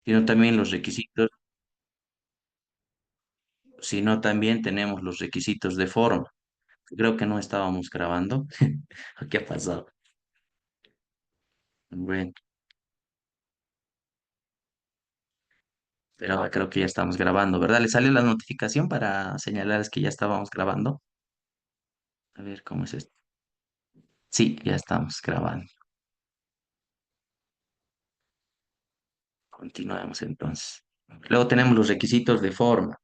sino también los requisitos, sino también tenemos los requisitos de forma. Creo que no estábamos grabando. ¿Qué ha pasado? Bueno, pero ahora creo que ya estamos grabando, ¿verdad? ¿Le salió la notificación para señalarles que ya estábamos grabando? A ver, ¿cómo es esto? Sí, ya estamos grabando. Continuamos entonces. Luego tenemos los requisitos de forma.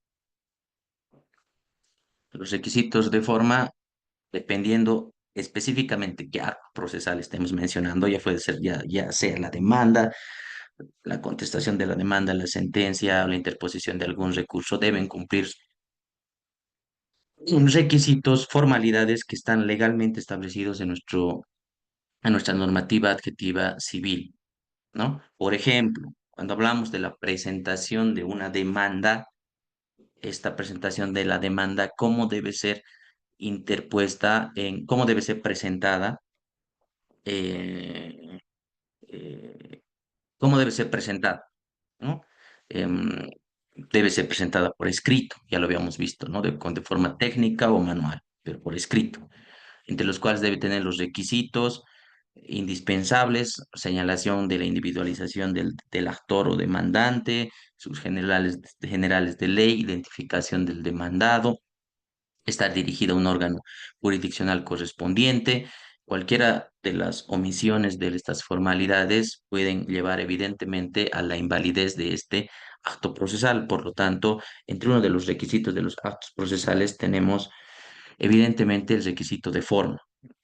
Los requisitos de forma, dependiendo específicamente qué acto procesal estemos mencionando, ya puede ser ya sea la demanda, la contestación de la demanda, la sentencia o la interposición de algún recurso, deben cumplir requisitos, formalidades que están legalmente establecidos en nuestra normativa adjetiva civil, ¿no? Por ejemplo, cuando hablamos de la presentación de una demanda, esta presentación de la demanda, cómo debe ser interpuesta cómo debe ser presentada, eh, eh, cómo debe ser presentada, ¿no? Em, Debe ser presentada por escrito, ya lo habíamos visto, ¿no? De forma técnica o manual, pero por escrito, entre los cuales debe tener los requisitos indispensables, señalación de la individualización del actor o demandante, sus generales de ley, identificación del demandado, estar dirigida a un órgano jurisdiccional correspondiente. Cualquiera de las omisiones de estas formalidades pueden llevar evidentemente a la invalidez de este acto procesal. Por lo tanto, entre uno de los requisitos de los actos procesales tenemos evidentemente el requisito de forma.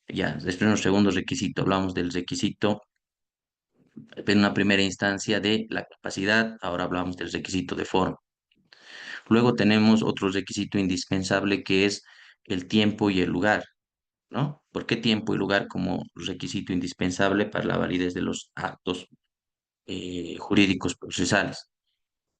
Ya, después un segundo requisito, hablamos del requisito en una primera instancia de la capacidad, ahora hablamos del requisito de forma. Luego tenemos otro requisito indispensable que es el tiempo y el lugar, ¿no? ¿Por qué tiempo y lugar como requisito indispensable para la validez de los actos jurídicos procesales?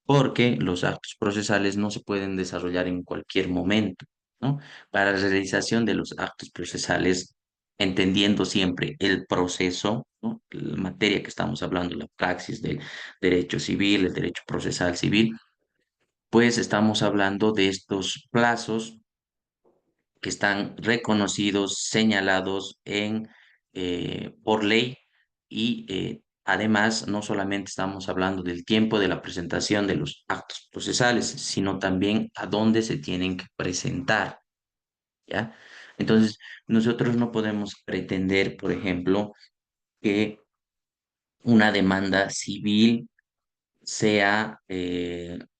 Porque los actos procesales no se pueden desarrollar en cualquier momento, ¿no? Para la realización de los actos procesales, entendiendo siempre el proceso, ¿no? La materia que estamos hablando, la praxis del derecho civil, el derecho procesal civil, pues estamos hablando de estos plazos que están reconocidos, señalados por ley y además no solamente estamos hablando del tiempo de la presentación de los actos procesales, sino también a dónde se tienen que presentar, ¿ya? Entonces, nosotros no podemos pretender, por ejemplo, que una demanda civil sea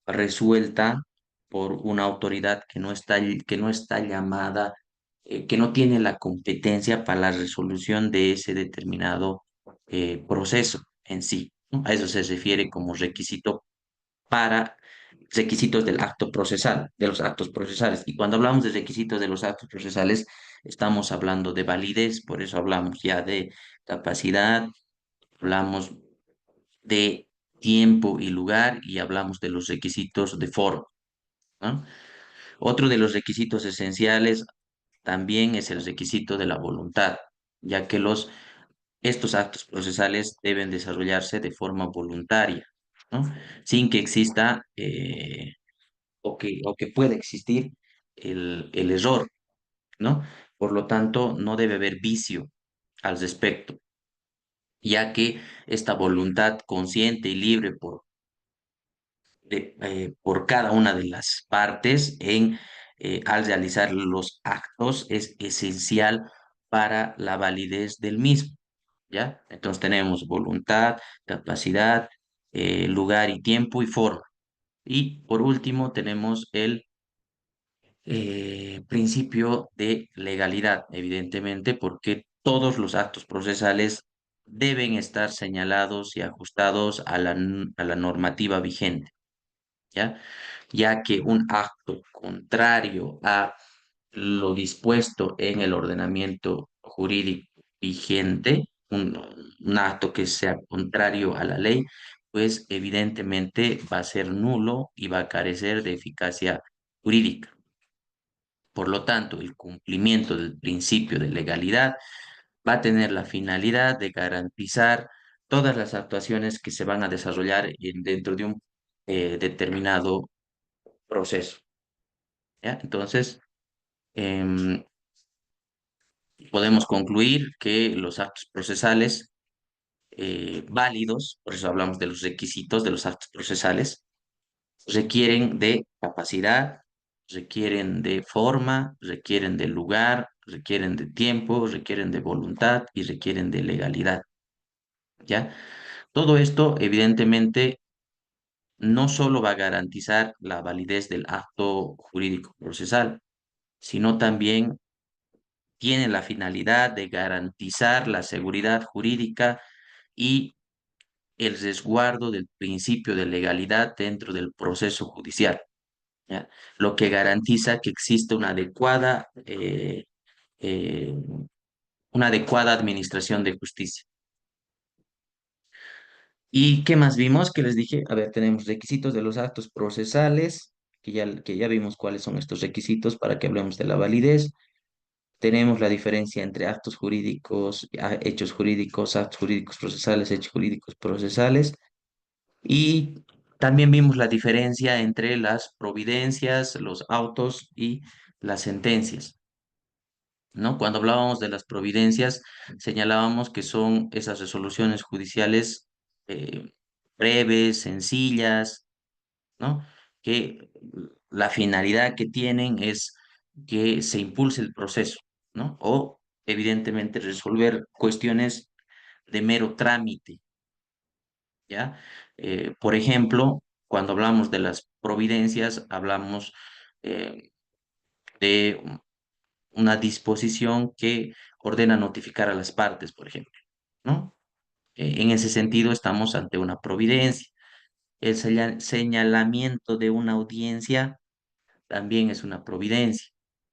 resuelta por una autoridad que no está llamada, que no tiene la competencia para la resolución de ese determinado proceso en sí, ¿no? A eso se refiere como requisito para requisitos del acto procesal, de los actos procesales. Y cuando hablamos de requisitos de los actos procesales, estamos hablando de validez, por eso hablamos ya de capacidad, hablamos de tiempo y lugar y hablamos de los requisitos de forma, ¿no? Otro de los requisitos esenciales también es el requisito de la voluntad, ya que estos actos procesales deben desarrollarse de forma voluntaria, ¿no? Sin que exista o que pueda existir el error, ¿no? Por lo tanto, no debe haber vicio al respecto, ya que esta voluntad consciente y libre por cada una de las partes al realizar los actos es esencial para la validez del mismo, ¿ya? Entonces tenemos voluntad, capacidad, lugar y tiempo y forma. Y por último tenemos el principio de legalidad, evidentemente, porque todos los actos procesales deben estar señalados y ajustados a a la normativa vigente. ¿Ya? Ya que un acto contrario a lo dispuesto en el ordenamiento jurídico vigente, un acto que sea contrario a la ley, pues evidentemente va a ser nulo y va a carecer de eficacia jurídica. Por lo tanto, el cumplimiento del principio de legalidad va a tener la finalidad de garantizar todas las actuaciones que se van a desarrollar dentro de un determinado proceso. ¿Ya? Entonces, em, podemos concluir que los actos procesales válidos, por eso hablamos de los requisitos de los actos procesales, requieren de capacidad, requieren de forma, requieren de lugar, requieren de tiempo, requieren de voluntad y requieren de legalidad, ¿ya? Todo esto, evidentemente, no solo va a garantizar la validez del acto jurídico procesal, sino también tiene la finalidad de garantizar la seguridad jurídica y el resguardo del principio de legalidad dentro del proceso judicial, ¿ya? Lo que garantiza que existe eh, una adecuada administración de justicia. ¿Y qué más vimos? Que les dije, a ver, tenemos requisitos de los actos procesales, que ya vimos cuáles son estos requisitos para que hablemos de la validez. Tenemos la diferencia entre actos jurídicos, hechos jurídicos, actos jurídicos procesales, hechos jurídicos procesales. Y también vimos la diferencia entre las providencias, los autos y las sentencias, ¿no? Cuando hablábamos de las providencias, señalábamos que son esas resoluciones judiciales eh, breves, sencillas, ¿no? Que la finalidad que tienen es que se impulse el proceso, ¿no? O, evidentemente, resolver cuestiones de mero trámite, ¿ya? Por ejemplo, cuando hablamos de las providencias, hablamos eh, de una disposición que ordena notificar a las partes, por ejemplo, ¿no? En ese sentido, estamos ante una providencia. El señalamiento de una audiencia también es una providencia,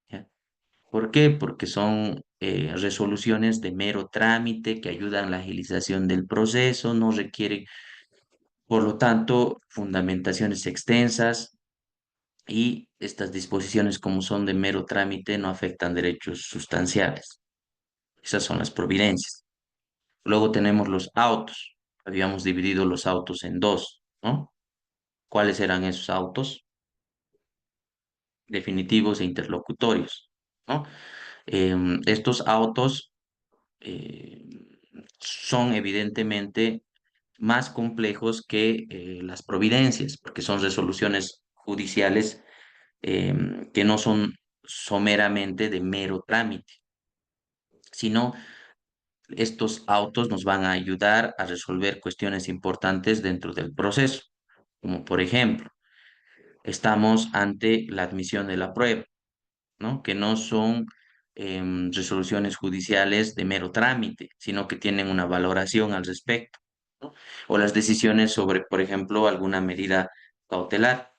¿ya? ¿Por qué? Porque son resoluciones de mero trámite que ayudan a la agilización del proceso, no requieren, por lo tanto, fundamentaciones extensas y estas disposiciones, como son de mero trámite, no afectan derechos sustanciales. Esas son las providencias. Luego tenemos los autos. Habíamos dividido los autos en dos, ¿no? ¿Cuáles eran esos autos? Definitivos e interlocutorios, ¿no? Estos autos eh, son evidentemente más complejos que las providencias, porque son resoluciones judiciales que no son someramente de mero trámite, sino estos autos nos van a ayudar a resolver cuestiones importantes dentro del proceso, como por ejemplo, estamos ante la admisión de la prueba, ¿no? Que no son resoluciones judiciales de mero trámite, sino que tienen una valoración al respecto, ¿no? O las decisiones sobre, por ejemplo, alguna medida cautelar.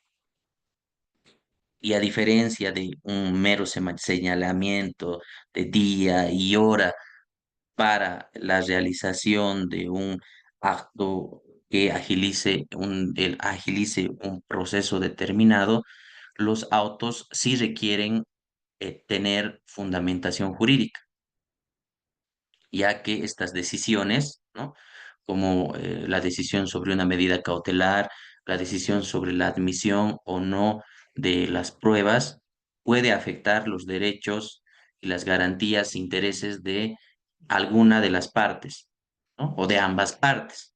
Y a diferencia de un mero señalamiento de día y hora para la realización de un acto que agilice un proceso determinado, los autos sí requieren tener fundamentación jurídica, ya que estas decisiones, ¿no? Como la decisión sobre una medida cautelar, la decisión sobre la admisión o no de las pruebas, puede afectar los derechos y las garantías, intereses de alguna de las partes, ¿no? O de ambas partes.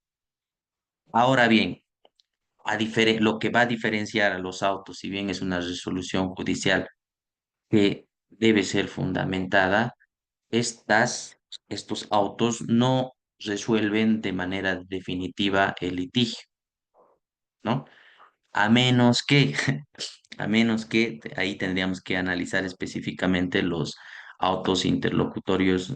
Ahora bien, lo que va a diferenciar a los autos, si bien es una resolución judicial que debe ser fundamentada, estos autos no resuelven de manera definitiva el litigio, ¿no? A menos que, a menos que ahí tendríamos que analizar específicamente los autos interlocutorios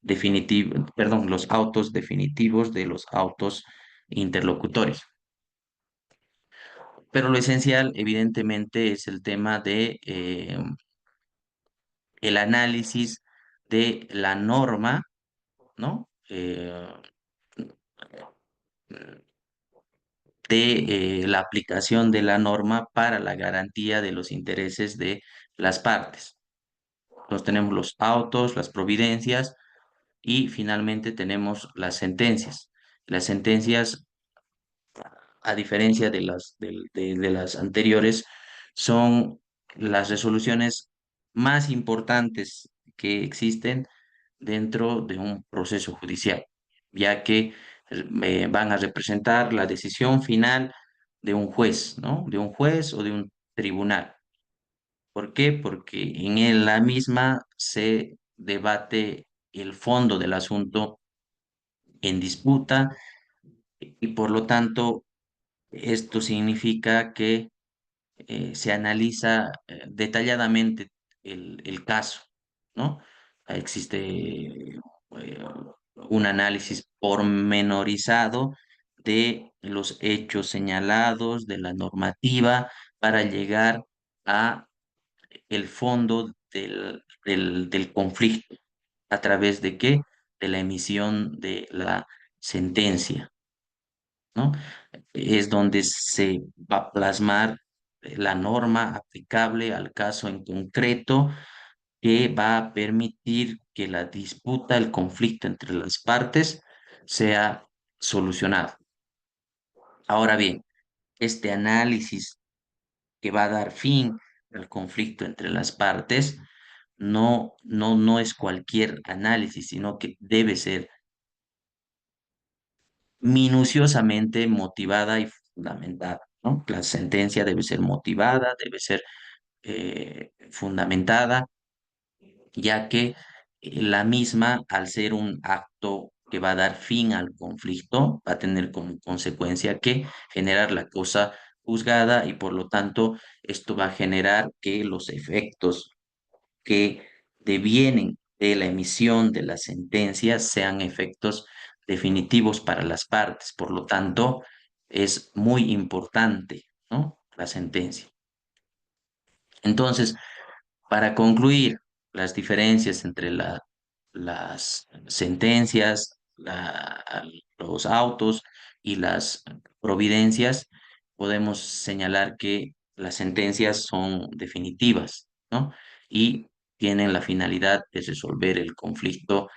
definitivos, perdón, los autos definitivos de los autos interlocutorios. Pero lo esencial, evidentemente, es el tema de el análisis de la norma, ¿no? De la aplicación de la norma para la garantía de los intereses de las partes. Entonces tenemos los autos, las providencias y finalmente tenemos las sentencias. Las sentencias, a diferencia de de las anteriores, son las resoluciones más importantes que existen dentro de un proceso judicial, ya que van a representar la decisión final de un juez, ¿no? De un juez o de un tribunal. ¿Por qué? Porque la misma se debate el fondo del asunto en disputa y por lo tanto esto significa que se analiza detalladamente el caso, ¿no? Existe un análisis pormenorizado de los hechos señalados, de la normativa, para llegar a el fondo del conflicto. ¿A través de qué? De la emisión de la sentencia, ¿no? Es donde se va a plasmar la norma aplicable al caso en concreto que va a permitir que la disputa, el conflicto entre las partes sea solucionado. Ahora bien, este análisis que va a dar fin al conflicto entre las partes no es cualquier análisis, sino que debe ser minuciosamente motivada y fundamentada, ¿no? La sentencia debe ser motivada, debe ser fundamentada, ya que la misma, al ser un acto que va a dar fin al conflicto, va a tener como consecuencia que generar la cosa juzgada y por lo tanto esto va a generar que los efectos que devienen de la emisión de la sentencia sean efectos definitivos para las partes. Por lo tanto, es muy importante, ¿no? La sentencia. Entonces, para concluir, las diferencias entre las sentencias, los autos y las providencias, podemos señalar que las sentencias son definitivas, ¿no? Y tienen la finalidad de resolver el conflicto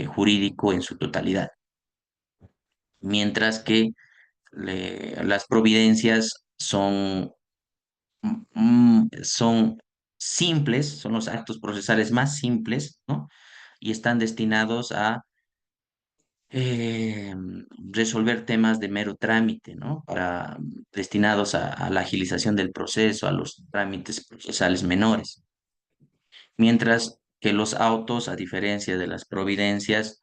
jurídico en su totalidad, mientras que las providencias son simples, son los actos procesales más simples, ¿no? Y están destinados a eh, resolver temas de mero trámite, ¿no? Destinados a la agilización del proceso, a los trámites procesales menores. Mientras que los autos, a diferencia de las providencias,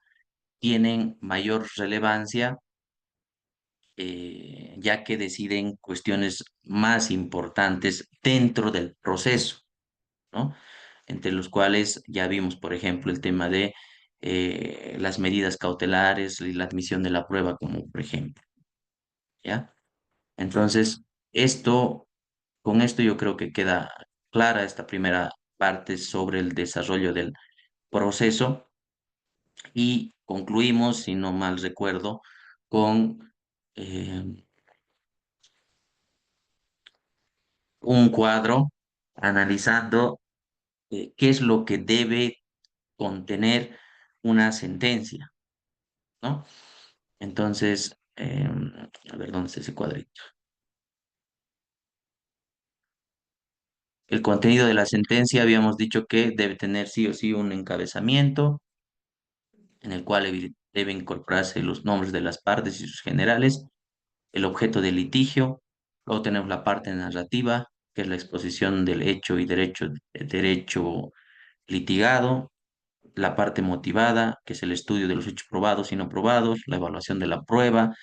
tienen mayor relevancia, ya que deciden cuestiones más importantes dentro del proceso, ¿no? Entre los cuales ya vimos, por ejemplo, el tema de las medidas cautelares y la admisión de la prueba, como por ejemplo, ¿ya? Entonces, con esto yo creo que queda clara esta primera parte sobre el desarrollo del proceso y concluimos, si no mal recuerdo, con un cuadro analizando qué es lo que debe contener una sentencia, ¿no? Entonces, a ver, ¿dónde está ese cuadrito? El contenido de la sentencia habíamos dicho que debe tener sí o sí un encabezamiento en el cual debe incorporarse los nombres de las partes y sus generales, el objeto del litigio, luego tenemos la parte narrativa, que es la exposición del hecho y derecho litigado, la parte motivada, que es el estudio de los hechos probados y no probados, la evaluación de la prueba,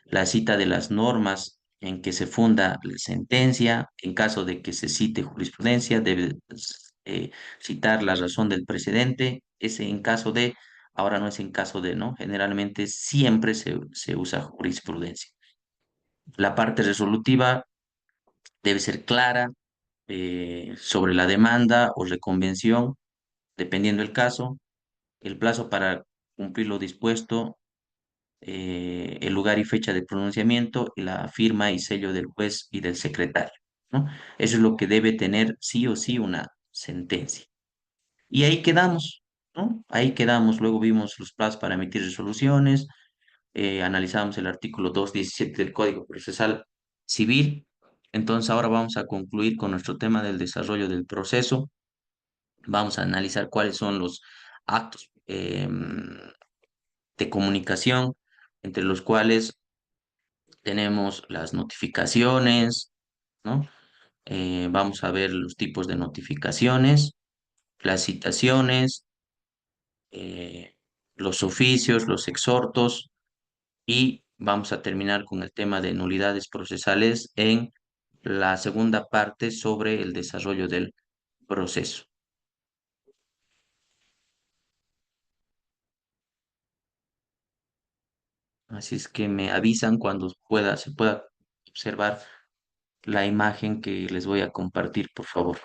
la cita de las normas en que se funda la sentencia. En caso de que se cite jurisprudencia, debe citar la razón del precedente. Ese en caso de, ahora no es en caso de, ¿no? Generalmente siempre se usa jurisprudencia. La parte resolutiva debe ser clara sobre la demanda o reconvención, dependiendo del caso, el plazo para cumplir lo dispuesto, el lugar y fecha de pronunciamiento, y la firma y sello del juez y del secretario, ¿no? Eso es lo que debe tener sí o sí una sentencia. Y ahí quedamos. ¿no? Ahí quedamos, luego vimos los plazos para emitir resoluciones, analizamos el artículo 217 del Código Procesal Civil. Entonces ahora vamos a concluir con nuestro tema del desarrollo del proceso. Vamos a analizar cuáles son los actos de comunicación, entre los cuales tenemos las notificaciones, ¿no? Vamos a ver los tipos de notificaciones, las citaciones, eh, los oficios, los exhortos, y vamos a terminar con el tema de nulidades procesales en la segunda parte sobre el desarrollo del proceso. Así es que me avisan cuando se pueda observar la imagen que les voy a compartir, por favor.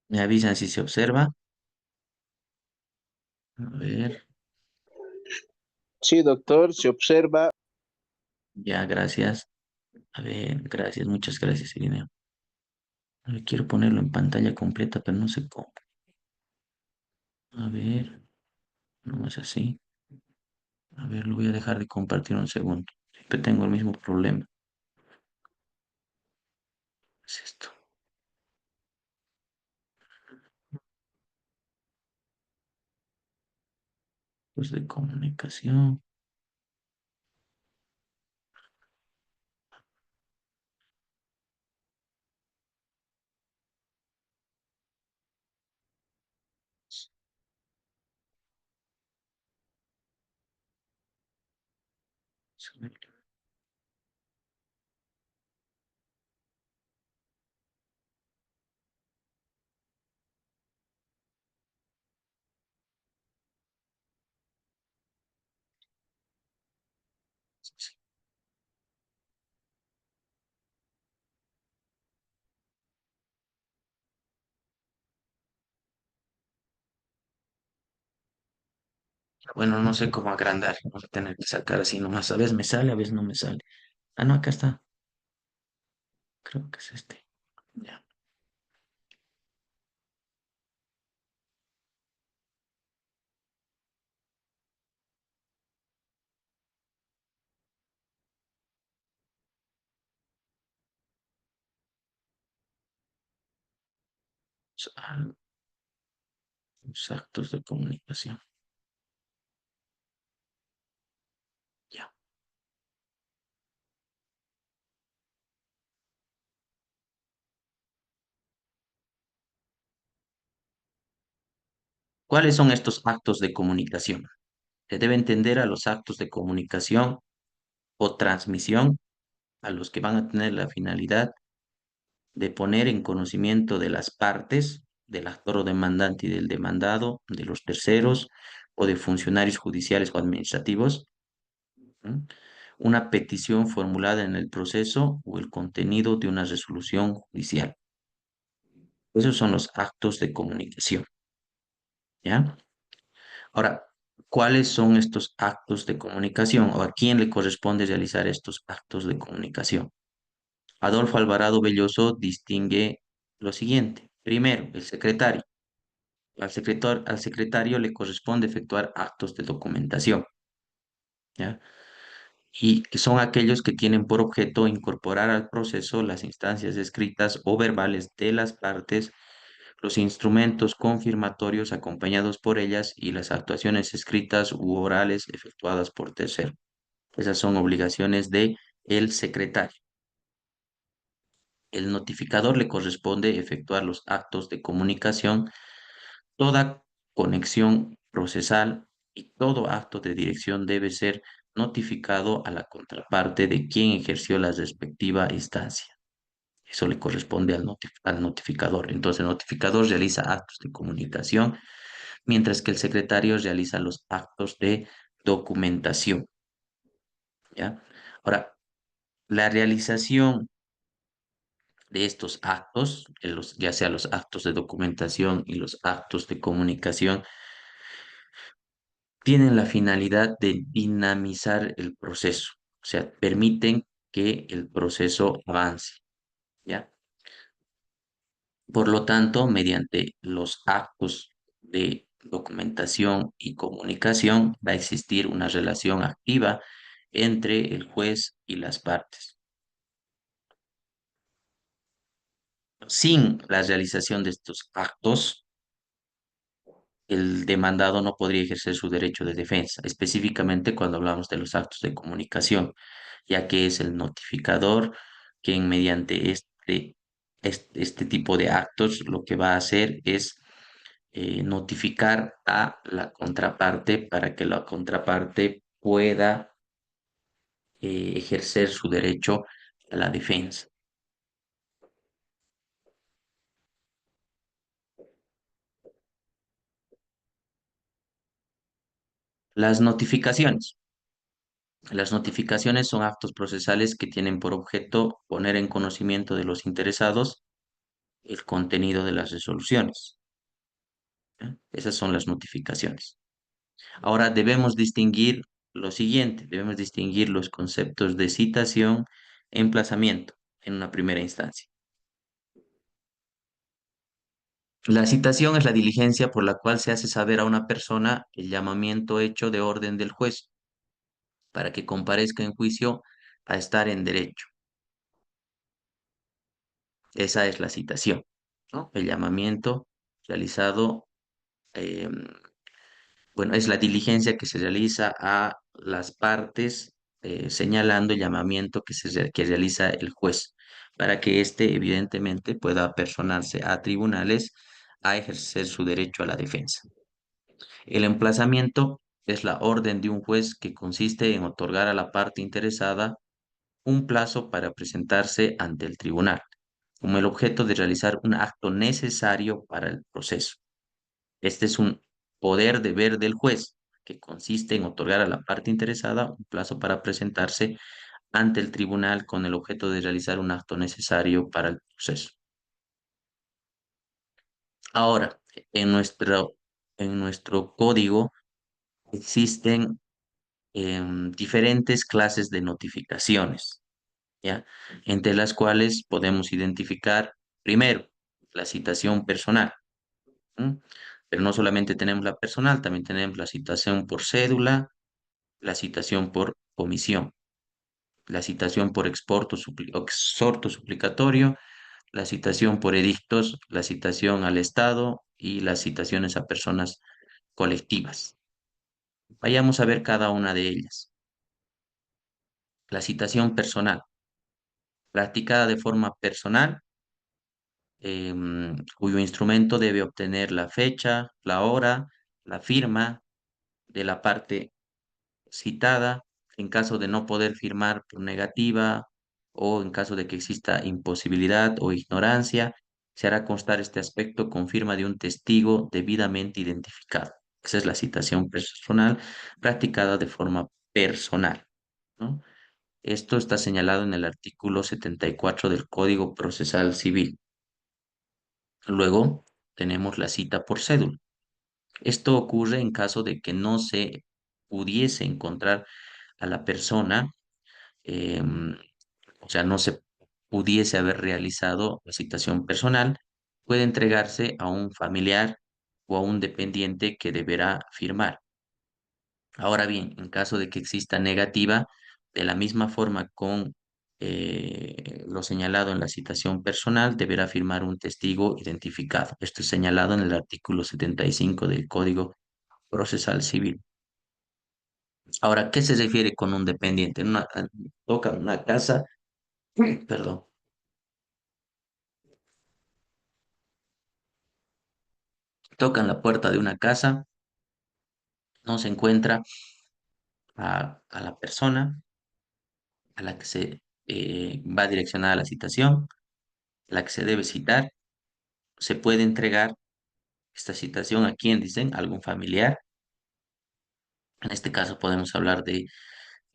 Me avisan si se observa. A ver, Sí, doctor, se observa. ya, gracias. A ver, gracias, muchas gracias, Irineo. Quiero ponerlo en pantalla completa, pero no sé cómo. A ver, no es así. A ver, lo voy a dejar de compartir un segundo. Siempre tengo el mismo problema. ¿Qué es esto? Pues de comunicación. Bueno, no sé cómo agrandar. Voy a tener que sacar así nomás. A veces me sale, a veces no me sale. Ah, no, acá está. Creo que es este. Ya. Ah, los actos de comunicación. Ya. ¿Cuáles son estos actos de comunicación? Se debe entender a los actos de comunicación o transmisión a los que van a tener la finalidad de poner en conocimiento de las partes, del actor o demandante y del demandado, de los terceros o de funcionarios judiciales o administrativos, ¿m? Una petición formulada en el proceso o el contenido de una resolución judicial. Esos son los actos de comunicación, ¿ya? Ahora, ¿cuáles son estos actos de comunicación o a quién le corresponde realizar estos actos de comunicación? Adolfo Alvarado Belloso distingue lo siguiente. Primero, el secretario. Al secretario le corresponde efectuar actos de documentación, ¿ya? Y que son aquellos que tienen por objeto incorporar al proceso las instancias escritas o verbales de las partes, los instrumentos confirmatorios acompañados por ellas y las actuaciones escritas u orales efectuadas por tercero. Esas son obligaciones de el secretario. el notificador le corresponde efectuar los actos de comunicación, toda conexión procesal y todo acto de dirección debe ser notificado a la contraparte de quien ejerció la respectiva instancia. Eso le corresponde al notificador. Entonces, el notificador realiza actos de comunicación, mientras que el secretario realiza los actos de documentación, ¿ya? Ahora, la realización de estos actos, ya sea los actos de documentación y los actos de comunicación, tienen la finalidad de dinamizar el proceso, o sea, permiten que el proceso avance, ¿ya? Por lo tanto, mediante los actos de documentación y comunicación va a existir una relación activa entre el juez y las partes. Sin la realización de estos actos, el demandado no podría ejercer su derecho de defensa, específicamente cuando hablamos de los actos de comunicación, ya que es el notificador quien mediante este tipo de actos lo que va a hacer es notificar a la contraparte para que la contraparte pueda ejercer su derecho a la defensa. Las notificaciones. Las notificaciones son actos procesales que tienen por objeto poner en conocimiento de los interesados el contenido de las resoluciones. ¿Eh? Esas son las notificaciones. Ahora debemos distinguir lo siguiente, debemos distinguir los conceptos de citación, emplazamiento en una primera instancia. La citación es la diligencia por la cual se hace saber a una persona el llamamiento hecho de orden del juez para que comparezca en juicio a estar en derecho. Esa es la citación, ¿no? El llamamiento realizado, eh, bueno, es la diligencia que se realiza a las partes señalando el llamamiento que realiza el juez para que éste evidentemente pueda personarse a tribunales a ejercer su derecho a la defensa. El emplazamiento es la orden de un juez que consiste en otorgar a la parte interesada un plazo para presentarse ante el tribunal, como el objeto de realizar un acto necesario para el proceso. Este es un poder deber del juez, que consiste en otorgar a la parte interesada un plazo para presentarse ante el tribunal con el objeto de realizar un acto necesario para el proceso. Ahora, en nuestro código existen diferentes clases de notificaciones, ¿ya? Entre las cuales podemos identificar, primero, la citación personal, ¿m? Pero no solamente tenemos la personal, también tenemos la citación por cédula, la citación por comisión, la citación por exhorto suplicatorio, la citación por edictos, la citación al Estado y las citaciones a personas colectivas. Vayamos a ver cada una de ellas. La citación personal, practicada de forma personal, cuyo instrumento debe obtener la fecha, la hora, la firma de la parte citada, en caso de no poder firmar por negativa o en caso de que exista imposibilidad o ignorancia, se hará constar este aspecto con firma de un testigo debidamente identificado. Esa es la citación personal practicada de forma personal, ¿no? Esto está señalado en el artículo 74 del Código Procesal Civil. Luego tenemos la cita por cédula. Esto ocurre en caso de que no se pudiese encontrar a la persona, em, o sea, no se pudiese haber realizado la citación personal, puede entregarse a un familiar o a un dependiente que deberá firmar. Ahora bien, en caso de que exista negativa, de la misma forma con lo señalado en la citación personal, deberá firmar un testigo identificado. Esto es señalado en el artículo 75 del Código Procesal Civil. Ahora, ¿qué se refiere con un dependiente? Toca una casa, perdón, Tocan la puerta de una casa, no se encuentra a la persona a la que se va direccionada la citación, la que se debe citar. Se puede entregar esta citación a quien dicen, algún familiar. En este caso podemos hablar de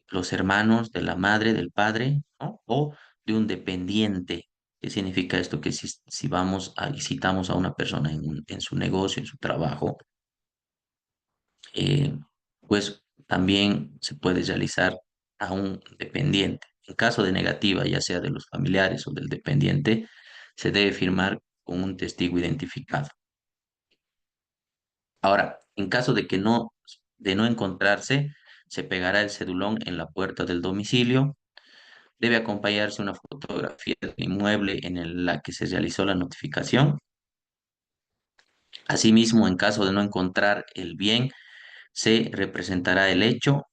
los hermanos, de la madre, del padre, ¿no? O de un dependiente. ¿Qué significa esto? Que si vamos y citamos a una persona en su negocio, en su trabajo, eh, pues también se puede realizar a un dependiente. En caso de negativa, ya sea de los familiares o del dependiente, se debe firmar con un testigo identificado. Ahora, en caso de no encontrarse, se pegará el cedulón en la puerta del domicilio. Debe acompañarse una fotografía del inmueble la que se realizó la notificación. Asimismo, en caso de no encontrar el bien, se representará el hecho.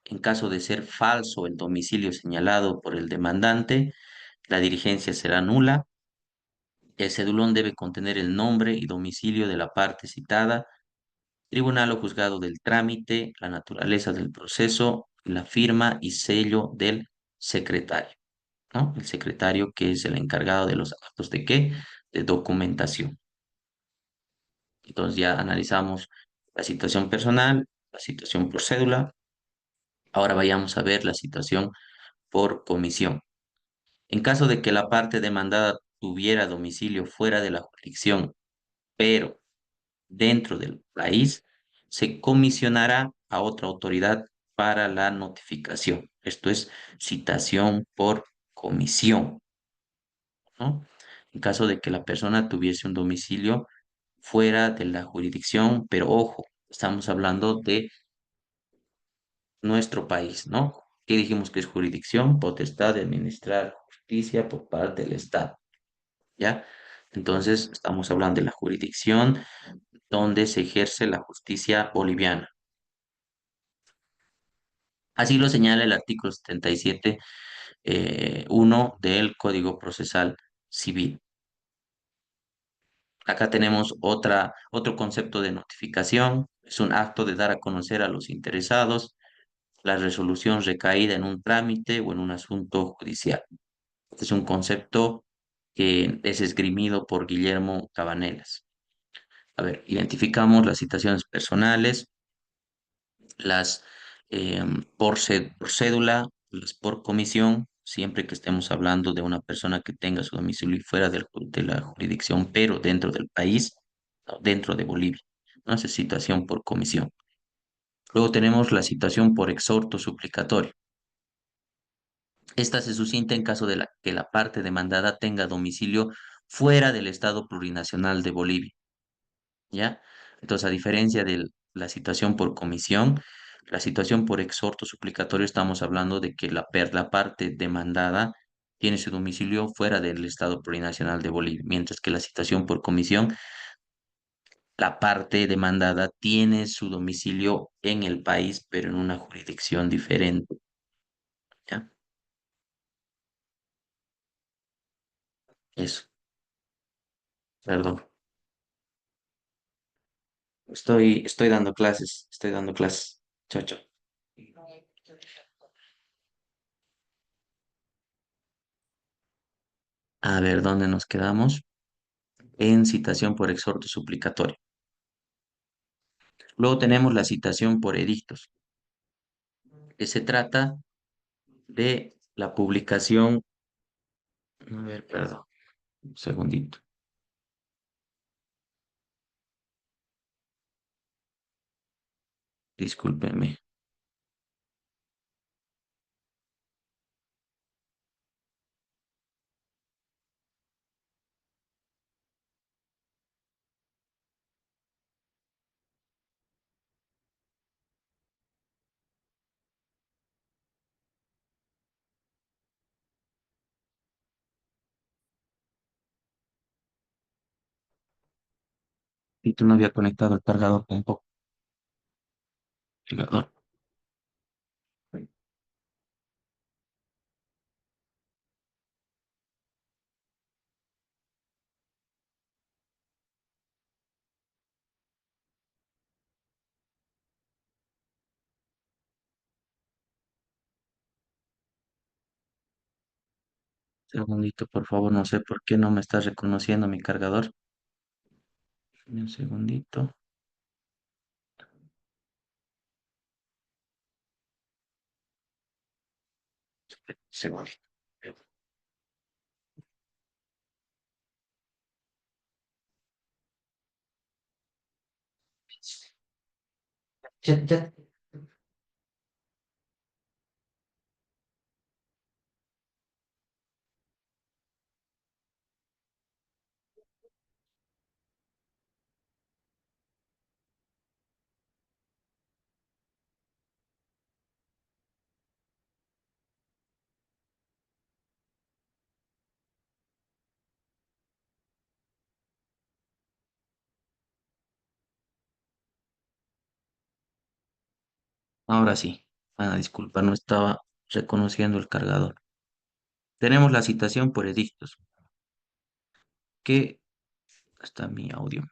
En caso de ser falso el domicilio señalado por el demandante, la diligencia será nula. El cedulón debe contener el nombre y domicilio de la parte citada, tribunal o juzgado del trámite, la naturaleza del proceso, la firma y sello del secretario, ¿no? El secretario que es el encargado de los actos de qué? De documentación. Entonces ya analizamos la situación personal, la situación por cédula. Ahora vayamos a ver la situación por comisión. En caso de que la parte demandada tuviera domicilio fuera de la jurisdicción, pero dentro del país, se comisionará a otra autoridad para la notificación. Esto es citación por comisión, ¿no? En caso de que la persona tuviese un domicilio fuera de la jurisdicción, pero ojo, estamos hablando de nuestro país, ¿no? ¿Qué dijimos que es jurisdicción? Potestad de administrar justicia por parte del Estado, ¿ya? Entonces, estamos hablando de la jurisdicción donde se ejerce la justicia boliviana. Así lo señala el artículo 77, 1 del Código Procesal Civil. Acá tenemos otro concepto de notificación. Es un acto de dar a conocer a los interesados la resolución recaída en un trámite o en un asunto judicial. Este es un concepto que es esgrimido por Guillermo Cabanelas. A ver, identificamos las citaciones personales, las por cédula, las por comisión, siempre que estemos hablando de una persona que tenga su domicilio fuera de la jurisdicción, pero dentro del país, no, dentro de Bolivia. ¿No? Esa es citación por comisión. Luego tenemos la citación por exhorto suplicatorio. Esta se suscita en caso de que la parte demandada tenga domicilio fuera del Estado plurinacional de Bolivia. ¿Ya? Entonces, a diferencia de la situación por comisión, la situación por exhorto suplicatorio, estamos hablando de que la parte demandada tiene su domicilio fuera del Estado plurinacional de Bolivia, mientras que la situación por comisión, la parte demandada tiene su domicilio en el país, pero en una jurisdicción diferente. ¿Ya? Eso, perdón. Estoy dando clases, estoy dando clases. Chao, chao. A ver, ¿dónde nos quedamos? En citación por exhorto suplicatorio. Luego tenemos la citación por edictos, que se trata de la publicación, a ver, perdón, un segundito, discúlpenme. Y tú no había conectado el cargador tampoco. Cargador. Segundito, por favor, no sé por qué no me está reconociendo mi cargador. Un segundito. Segundito. Ya, ya. Ahora sí. Ah, disculpa, no estaba reconociendo el cargador. Tenemos la citación por edictos, que está mi audio,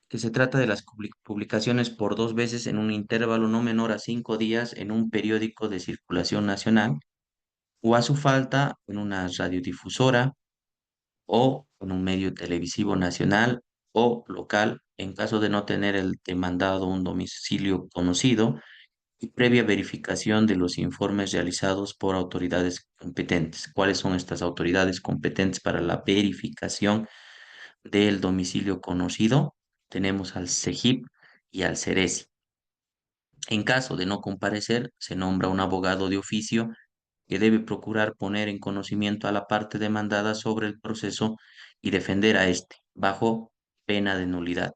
que se trata de las publicaciones por dos veces en un intervalo no menor a 5 días en un periódico de circulación nacional o a su falta en una radiodifusora o en un medio televisivo nacional o local en caso de no tener el demandado un domicilio conocido y previa verificación de los informes realizados por autoridades competentes. ¿Cuáles son estas autoridades competentes para la verificación del domicilio conocido? Tenemos al CEGIP y al CERESI. En caso de no comparecer, se nombra un abogado de oficio que debe procurar poner en conocimiento a la parte demandada sobre el proceso y defender a éste, bajo pena de nulidad.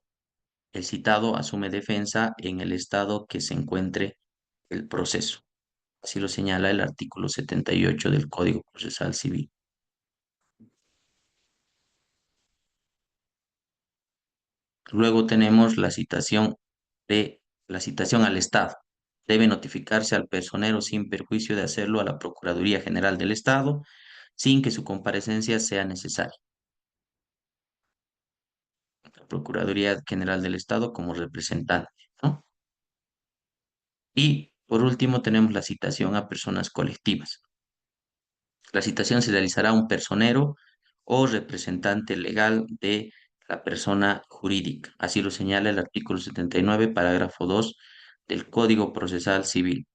El citado asume defensa en el estado que se encuentre el proceso. Así lo señala el artículo 78 del Código Procesal Civil. Luego tenemos la citación al Estado. Debe notificarse al personero sin perjuicio de hacerlo a la Procuraduría General del Estado, sin que su comparecencia sea necesaria. La Procuraduría General del Estado como representante, ¿no? Y por último tenemos la citación a personas colectivas. La citación se realizará a un personero o representante legal de la persona jurídica. Así lo señala el artículo 79, parágrafo 2 del Código Procesal Civil.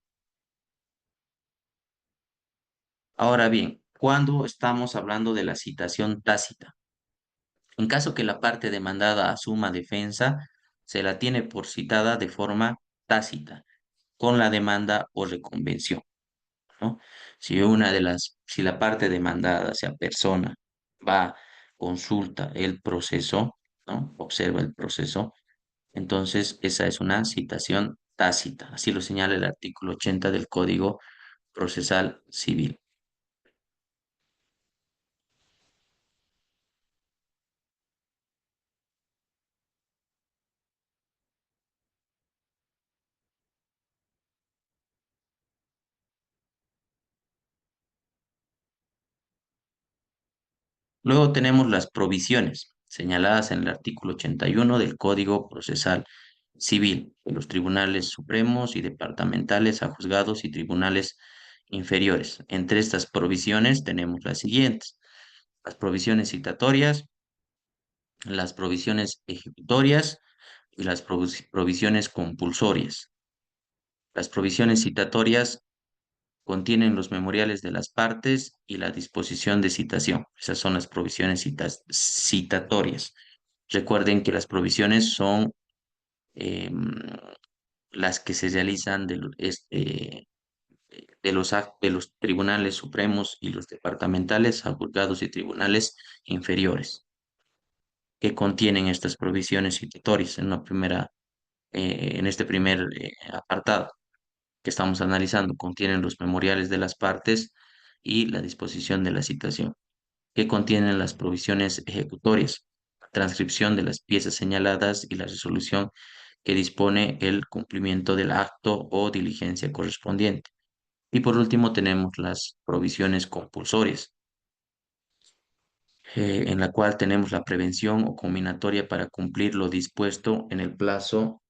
Ahora bien, cuando estamos hablando de la citación tácita, en caso que la parte demandada asuma defensa, se la tiene por citada de forma tácita, con la demanda o reconvención, ¿no? Si la parte demandada, sea persona, va, consulta el proceso, ¿no? Observa el proceso, entonces esa es una citación tácita. Así lo señala el artículo 80 del Código Procesal Civil. Luego tenemos las provisiones señaladas en el artículo 81 del Código Procesal Civil de los tribunales supremos y departamentales a juzgados y tribunales inferiores. Entre estas provisiones tenemos las siguientes: las provisiones citatorias, las provisiones ejecutorias y las provisiones compulsorias. Las provisiones citatorias contienen los memoriales de las partes y la disposición de citación. Esas son las provisiones citatorias. Recuerden que las provisiones son las que se realizan de los tribunales supremos y los departamentales a juzgados y tribunales inferiores, que contienen estas provisiones citatorias en este primer apartado que estamos analizando. Contienen los memoriales de las partes y la disposición de la citación, que contienen las provisiones ejecutorias, la transcripción de las piezas señaladas y la resolución que dispone el cumplimiento del acto o diligencia correspondiente. Y por último tenemos las provisiones compulsorias, en la cual tenemos la prevención o combinatoria para cumplir lo dispuesto en el plazo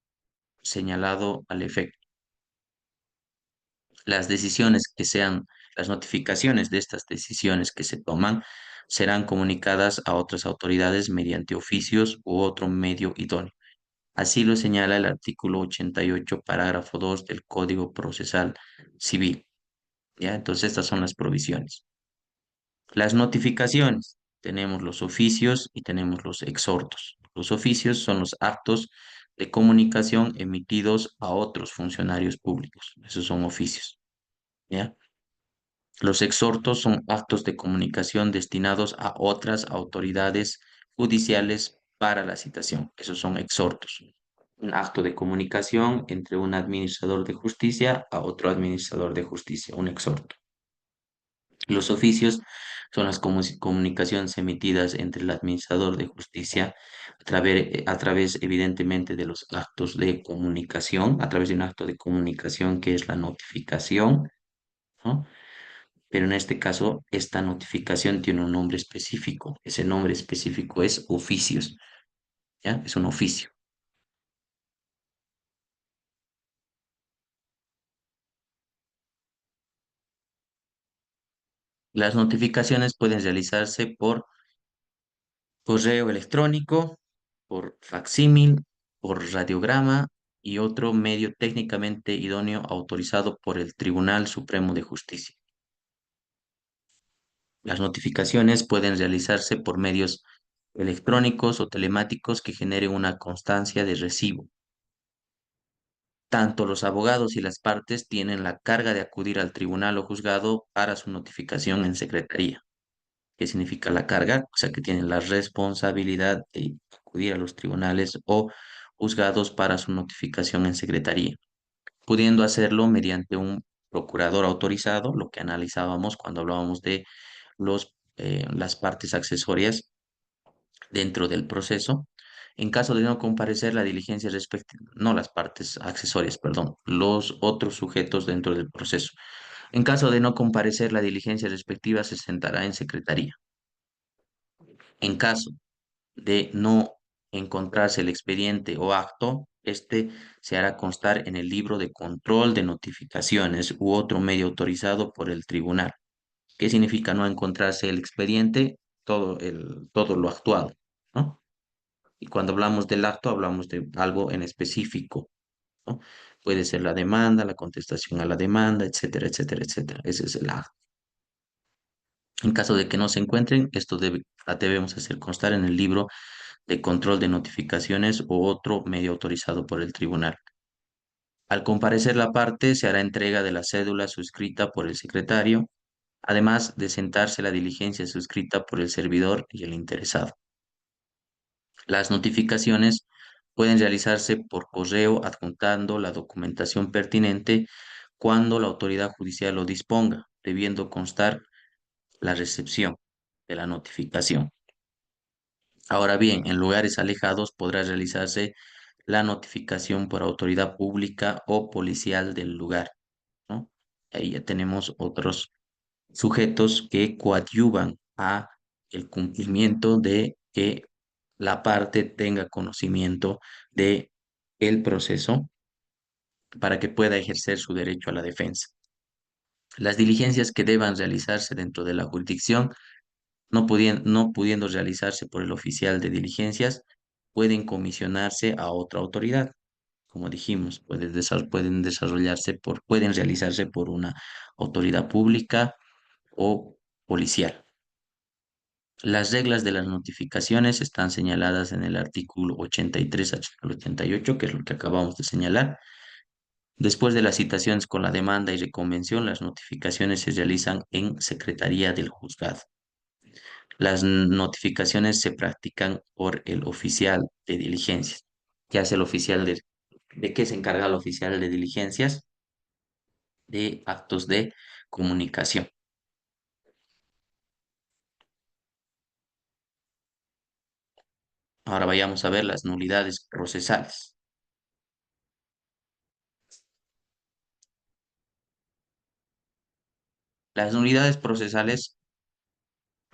señalado al efecto. Las decisiones que sean Las notificaciones de estas decisiones que se toman serán comunicadas a otras autoridades mediante oficios u otro medio idóneo. Así lo señala el artículo 88, parágrafo 2 del Código Procesal Civil. ¿Ya? Entonces, estas son las provisiones. Las notificaciones. Tenemos los oficios y tenemos los exhortos. Los oficios son los actos de comunicación emitidos a otros funcionarios públicos. Esos son oficios. ¿Ya? Los exhortos son actos de comunicación destinados a otras autoridades judiciales para la citación. Esos son exhortos. Un acto de comunicación entre un administrador de justicia a otro administrador de justicia, un exhorto. Los oficios son las comunicaciones emitidas entre el administrador de justicia a través, evidentemente, de los actos de comunicación, a través de un acto de comunicación que es la notificación, ¿no? Pero en este caso, esta notificación tiene un nombre específico. Ese nombre específico es oficios, ¿ya? Es un oficio. Las notificaciones pueden realizarse por correo electrónico, por facsímil, por radiograma y otro medio técnicamente idóneo autorizado por el Tribunal Supremo de Justicia. Las notificaciones pueden realizarse por medios electrónicos o telemáticos que generen una constancia de recibo. Tanto los abogados y las partes tienen la carga de acudir al tribunal o juzgado para su notificación en secretaría. ¿Qué significa la carga? O sea, que tienen la responsabilidad de acudir a los tribunales o juzgados para su notificación en secretaría, pudiendo hacerlo mediante un procurador autorizado, lo que analizábamos cuando hablábamos de las partes accesorias dentro del proceso. En caso de no comparecer la diligencia respectiva, no las partes accesorias, perdón, los otros sujetos dentro del proceso. En caso de no comparecer la diligencia respectiva, se sentará en secretaría. En caso de no encontrarse el expediente o acto, este se hará constar en el libro de control de notificaciones u otro medio autorizado por el tribunal. ¿Qué significa no encontrarse el expediente? Todo lo actuado, ¿no? Y cuando hablamos del acto, hablamos de algo en específico, ¿no? Puede ser la demanda, la contestación a la demanda, etcétera, etcétera, etcétera. Ese es el acto. En caso de que no se encuentren, debemos hacer constar en el libro de control de notificaciones u otro medio autorizado por el tribunal. Al comparecer la parte, se hará entrega de la cédula suscrita por el secretario, además de sentarse la diligencia suscrita por el servidor y el interesado. Las notificaciones pueden realizarse por correo adjuntando la documentación pertinente cuando la autoridad judicial lo disponga, debiendo constar la recepción de la notificación. Ahora bien, en lugares alejados podrá realizarse la notificación por autoridad pública o policial del lugar, ¿no? Ahí ya tenemos otros sujetos que coadyuvan a el cumplimiento de que la parte tenga conocimiento de el proceso para que pueda ejercer su derecho a la defensa. Las diligencias que deban realizarse dentro de la jurisdicción, no pudiendo realizarse por el oficial de diligencias, pueden comisionarse a otra autoridad. Como dijimos, pueden realizarse por una autoridad pública o policial. Las reglas de las notificaciones están señaladas en el artículo 83 al 88, que es lo que acabamos de señalar. Después de las citaciones con la demanda y reconvención, las notificaciones se realizan en Secretaría del Juzgado. Las notificaciones se practican por el oficial de diligencias. ¿Qué hace el oficial de qué se encarga el oficial de diligencias? De actos de comunicación. Ahora vayamos a ver las nulidades procesales. Las nulidades procesales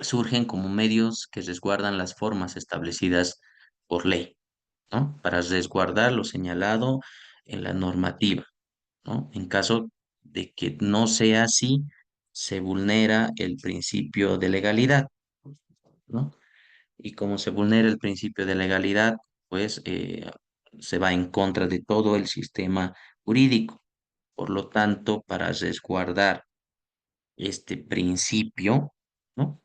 surgen como medios que resguardan las formas establecidas por ley, ¿no? Para resguardar lo señalado en la normativa, ¿no? En caso de que no sea así, se vulnera el principio de legalidad, ¿no? Y como se vulnera el principio de legalidad, pues se va en contra de todo el sistema jurídico. Por lo tanto, para resguardar este principio, ¿no?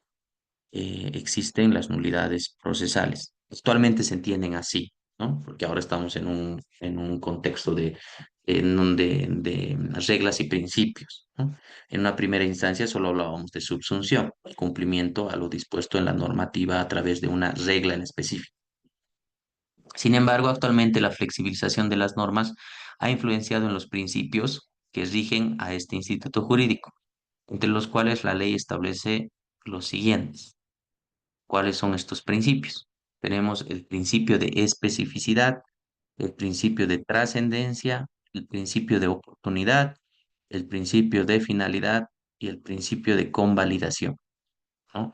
Existen las nulidades procesales. Actualmente se entienden así, ¿no? Porque ahora estamos en un contexto de reglas y principios, ¿no? En una primera instancia solo hablábamos de subsunción, el cumplimiento a lo dispuesto en la normativa a través de una regla en específico. Sin embargo, actualmente la flexibilización de las normas ha influenciado en los principios que rigen a este instituto jurídico, entre los cuales la ley establece los siguientes. ¿Cuáles son estos principios? Tenemos el principio de especificidad, el principio de trascendencia, el principio de oportunidad, el principio de finalidad y el principio de convalidación, ¿no?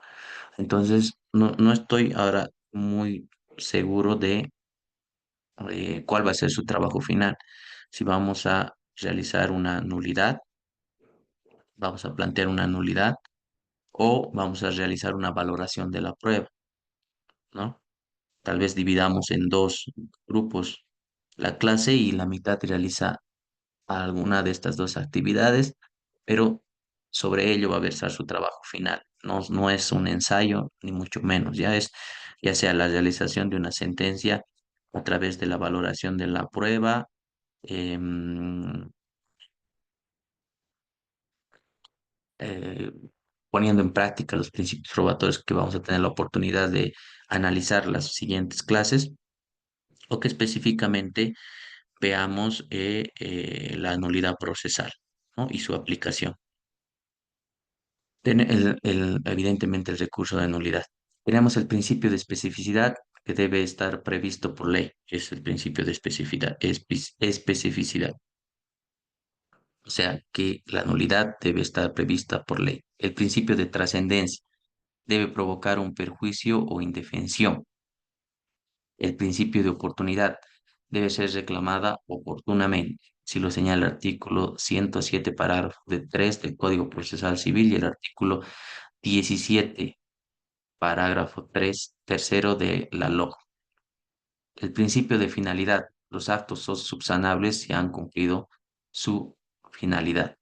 Entonces, no estoy ahora muy seguro de cuál va a ser su trabajo final. Si vamos a realizar una nulidad, vamos a plantear una nulidad o vamos a realizar una valoración de la prueba, ¿no? Tal vez dividamos en dos grupos la clase y la mitad realiza alguna de estas dos actividades, pero sobre ello va a versar su trabajo final. No es un ensayo, ni mucho menos, ya sea la realización de una sentencia a través de la valoración de la prueba, em, eh, poniendo en práctica los principios probatorios que vamos a tener la oportunidad de analizar las siguientes clases, o que específicamente veamos la nulidad procesal, ¿no? Y su aplicación. Evidentemente el recurso de nulidad. Tenemos el principio de especificidad que debe estar previsto por ley, que es el principio de especificidad. O sea que la nulidad debe estar prevista por ley. El principio de trascendencia debe provocar un perjuicio o indefensión. El principio de oportunidad debe ser reclamada oportunamente, si lo señala el artículo 107, parágrafo de 3 del Código Procesal Civil y el artículo 17, parágrafo 3, tercero de la LOC. El principio de finalidad. Los actos son subsanables si han cumplido su finalidad.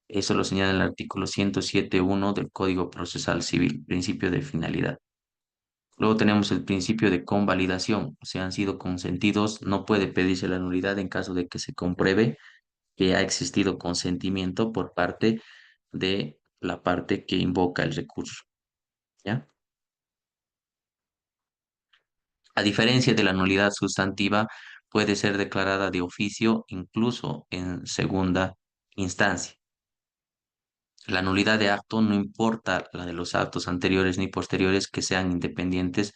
Eso lo señala el artículo 107.1 del Código Procesal Civil, principio de finalidad. Luego tenemos el principio de convalidación. Si han sido consentidos, no puede pedirse la nulidad en caso de que se compruebe que ha existido consentimiento por parte de la parte que invoca el recurso, ¿ya? A diferencia de la nulidad sustantiva, puede ser declarada de oficio incluso en segunda instancia. La nulidad de acto no importa la de los actos anteriores ni posteriores que sean independientes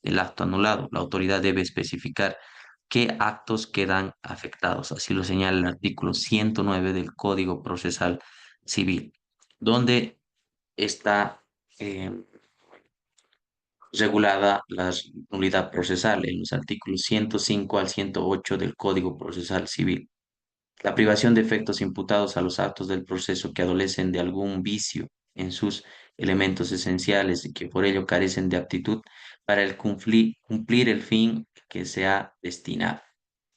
del acto anulado. La autoridad debe especificar qué actos quedan afectados. Así lo señala el artículo 109 del Código Procesal Civil, donde está eh, regulada la nulidad procesal en los artículos 105 al 108 del Código Procesal Civil. La privación de efectos imputados a los actos del proceso que adolecen de algún vicio en sus elementos esenciales y que por ello carecen de aptitud para cumplir el fin que se ha destinado,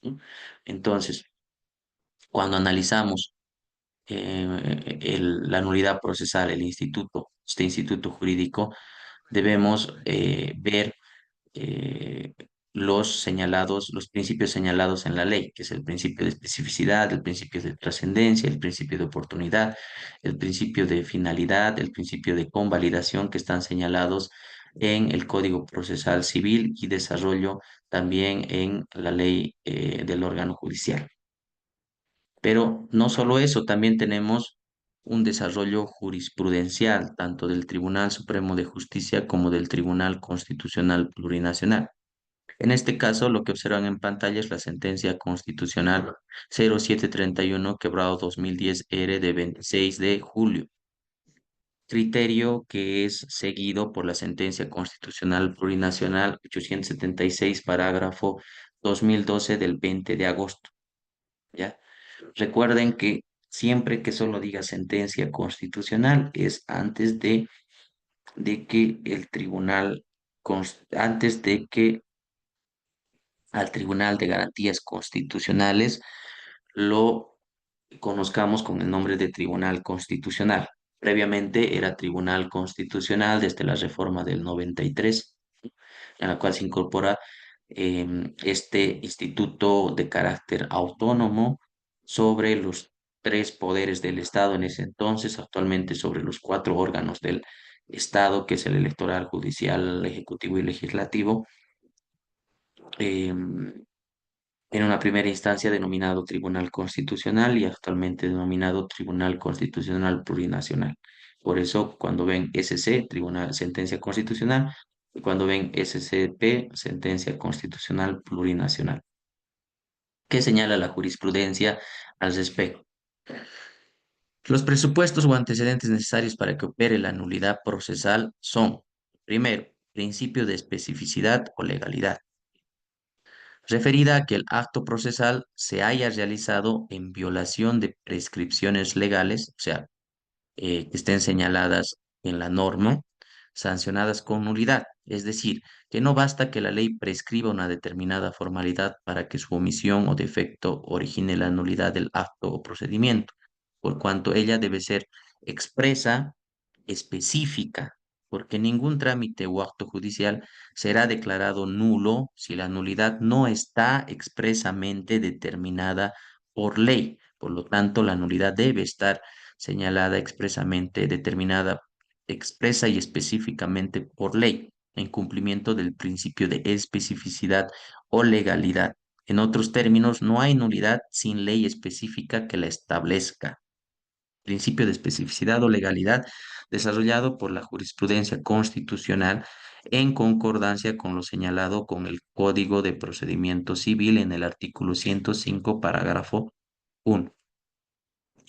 ¿no? Entonces, cuando analizamos la nulidad procesal, este instituto jurídico, debemos ver eh, los principios señalados en la ley, que es el principio de especificidad, el principio de trascendencia, el principio de oportunidad, el principio de finalidad, el principio de convalidación, que están señalados en el Código Procesal Civil y desarrollo también en la ley del órgano judicial. Pero no solo eso, también tenemos un desarrollo jurisprudencial, tanto del Tribunal Supremo de Justicia como del Tribunal Constitucional Plurinacional. En este caso, lo que observan en pantalla es la sentencia constitucional 0731 quebrado 2010 de 26 de julio, criterio que es seguido por la sentencia constitucional plurinacional 876 parágrafo 2012 del 20 de agosto, ¿ya? Recuerden que Siempre que solo diga sentencia constitucional es antes de que el tribunal, antes de que al Tribunal de Garantías Constitucionales lo conozcamos con el nombre de Tribunal Constitucional. Previamente era Tribunal Constitucional desde la reforma del 93, en la cual se incorpora este instituto de carácter autónomo sobre los tres poderes del Estado en ese entonces, actualmente sobre los cuatro órganos del Estado, que es el electoral, judicial, ejecutivo y legislativo. em, en una primera instancia denominado Tribunal Constitucional y actualmente denominado Tribunal Constitucional Plurinacional. Por eso, cuando ven SC, Tribunal Sentencia Constitucional, y cuando ven SCP, Sentencia Constitucional Plurinacional. ¿Qué señala la jurisprudencia al respecto? Los presupuestos o antecedentes necesarios para que opere la nulidad procesal son, primero, principio de especificidad o legalidad, referida a que el acto procesal se haya realizado en violación de prescripciones legales, o sea, que estén señaladas en la norma, sancionadas con nulidad. Es decir, que no basta que la ley prescriba una determinada formalidad para que su omisión o defecto origine la nulidad del acto o procedimiento, por cuanto ella debe ser expresa, específica, porque ningún trámite o acto judicial será declarado nulo si la nulidad no está expresamente determinada por ley. Por lo tanto, la nulidad debe estar señalada expresamente, determinada expresa y específicamente por ley, en cumplimiento del principio de especificidad o legalidad. En otros términos, no hay nulidad sin ley específica que la establezca. Principio de especificidad o legalidad desarrollado por la jurisprudencia constitucional en concordancia con lo señalado con el Código de Procedimiento Civil en el artículo 105, parágrafo 1.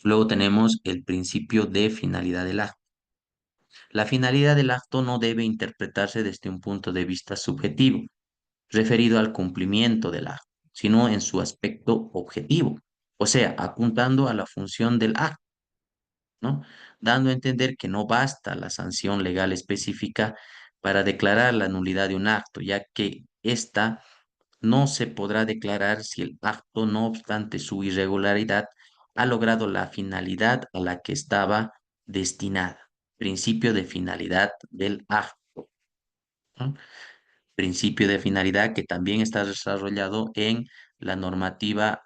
Luego tenemos el principio de finalidad del acto. La finalidad del acto no debe interpretarse desde un punto de vista subjetivo, referido al cumplimiento del acto, sino en su aspecto objetivo, o sea, apuntando a la función del acto, ¿no? Dando a entender que no basta la sanción legal específica para declarar la nulidad de un acto, ya que ésta no se podrá declarar si el acto, no obstante su irregularidad, ha logrado la finalidad a la que estaba destinada. Principio de finalidad del acto, ¿no? Principio de finalidad que también está desarrollado en la normativa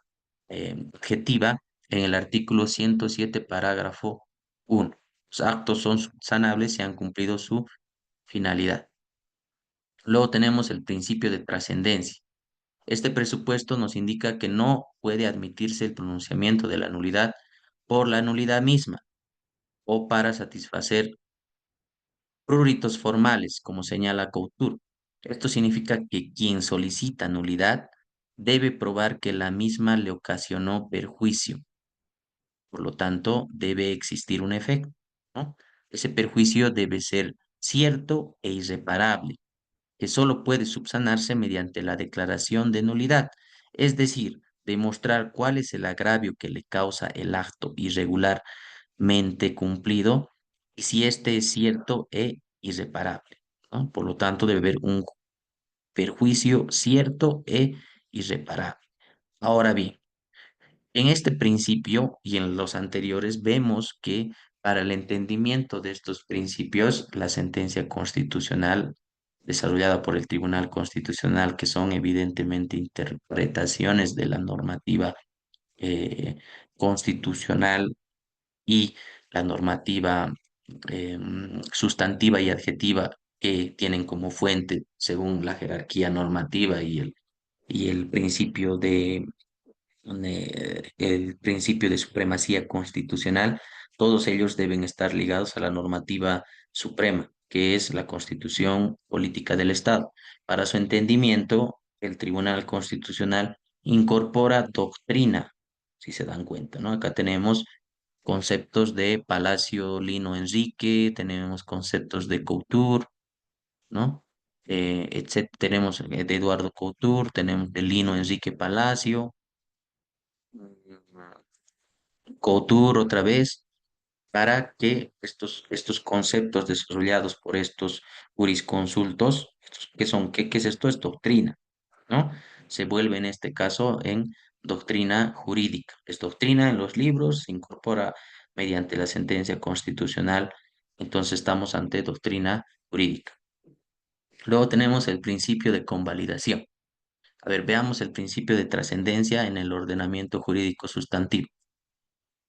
objetiva en el artículo 107, parágrafo 1. Los actos son sanables si han cumplido su finalidad. Luego tenemos el principio de trascendencia. Este presupuesto nos indica que no puede admitirse el pronunciamiento de la nulidad por la nulidad misma o para satisfacer pruritos formales, como señala Couture. Esto significa que quien solicita nulidad debe probar que la misma le ocasionó perjuicio. Por lo tanto, debe existir un efecto, ¿no? Ese perjuicio debe ser cierto e irreparable, que solo puede subsanarse mediante la declaración de nulidad, es decir, demostrar cuál es el agravio que le causa el acto irregularmente cumplido y si éste es cierto e irreparable, ¿no? Por lo tanto, debe haber un perjuicio cierto e irreparable. Ahora bien, en este principio y en los anteriores vemos que para el entendimiento de estos principios, la sentencia constitucional desarrollada por el Tribunal Constitucional, que son evidentemente interpretaciones de la normativa eh, constitucional y la normativa sustantiva y adjetiva que tienen como fuente, según la jerarquía normativa y el principio el principio de supremacía constitucional, todos ellos deben estar ligados a la normativa suprema, que es la Constitución Política del Estado. Para su entendimiento, el Tribunal Constitucional incorpora doctrina, si se dan cuenta, ¿no? Acá tenemos conceptos de Palacio Lino Enrique, tenemos conceptos de Couture, ¿no? Tenemos de Eduardo Couture, tenemos de Lino Enrique Palacio, Couture otra vez, para que estos conceptos desarrollados por estos jurisconsultos, ¿qué es esto? Es doctrina, ¿no? Se vuelve en este caso en doctrina jurídica. Es doctrina en los libros, se incorpora mediante la sentencia constitucional, entonces estamos ante doctrina jurídica. Luego tenemos el principio de convalidación. A ver, veamos el principio de trascendencia en el ordenamiento jurídico sustantivo.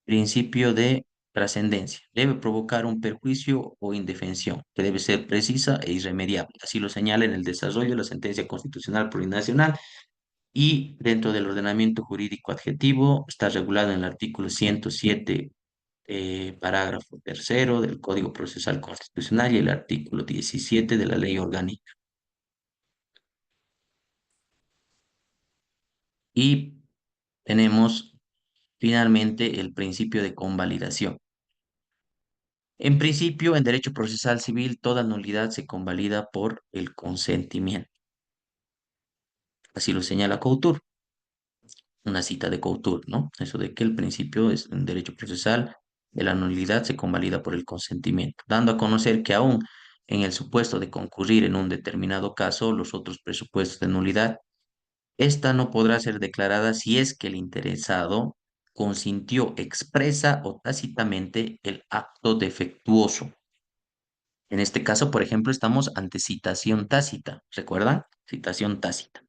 Principio de trascendencia. Debe provocar un perjuicio o indefensión, que debe ser precisa e irremediable. Así lo señala en el desarrollo de la sentencia constitucional plurinacional y dentro del ordenamiento jurídico adjetivo está regulado en el artículo 107, parágrafo tercero del Código Procesal Constitucional y el artículo 17 de la Ley Orgánica. Y tenemos finalmente el principio de convalidación. En principio, en derecho procesal civil, toda nulidad se convalida por el consentimiento. Así lo señala Couture, una cita de Couture, ¿no? Eso de que el principio es en derecho procesal de la nulidad se convalida por el consentimiento, dando a conocer que aún en el supuesto de concurrir en un determinado caso los otros presupuestos de nulidad, esta no podrá ser declarada si es que el interesado consintió expresa o tácitamente el acto defectuoso. En este caso, por ejemplo, estamos ante citación tácita. ¿Recuerdan? Citación tácita.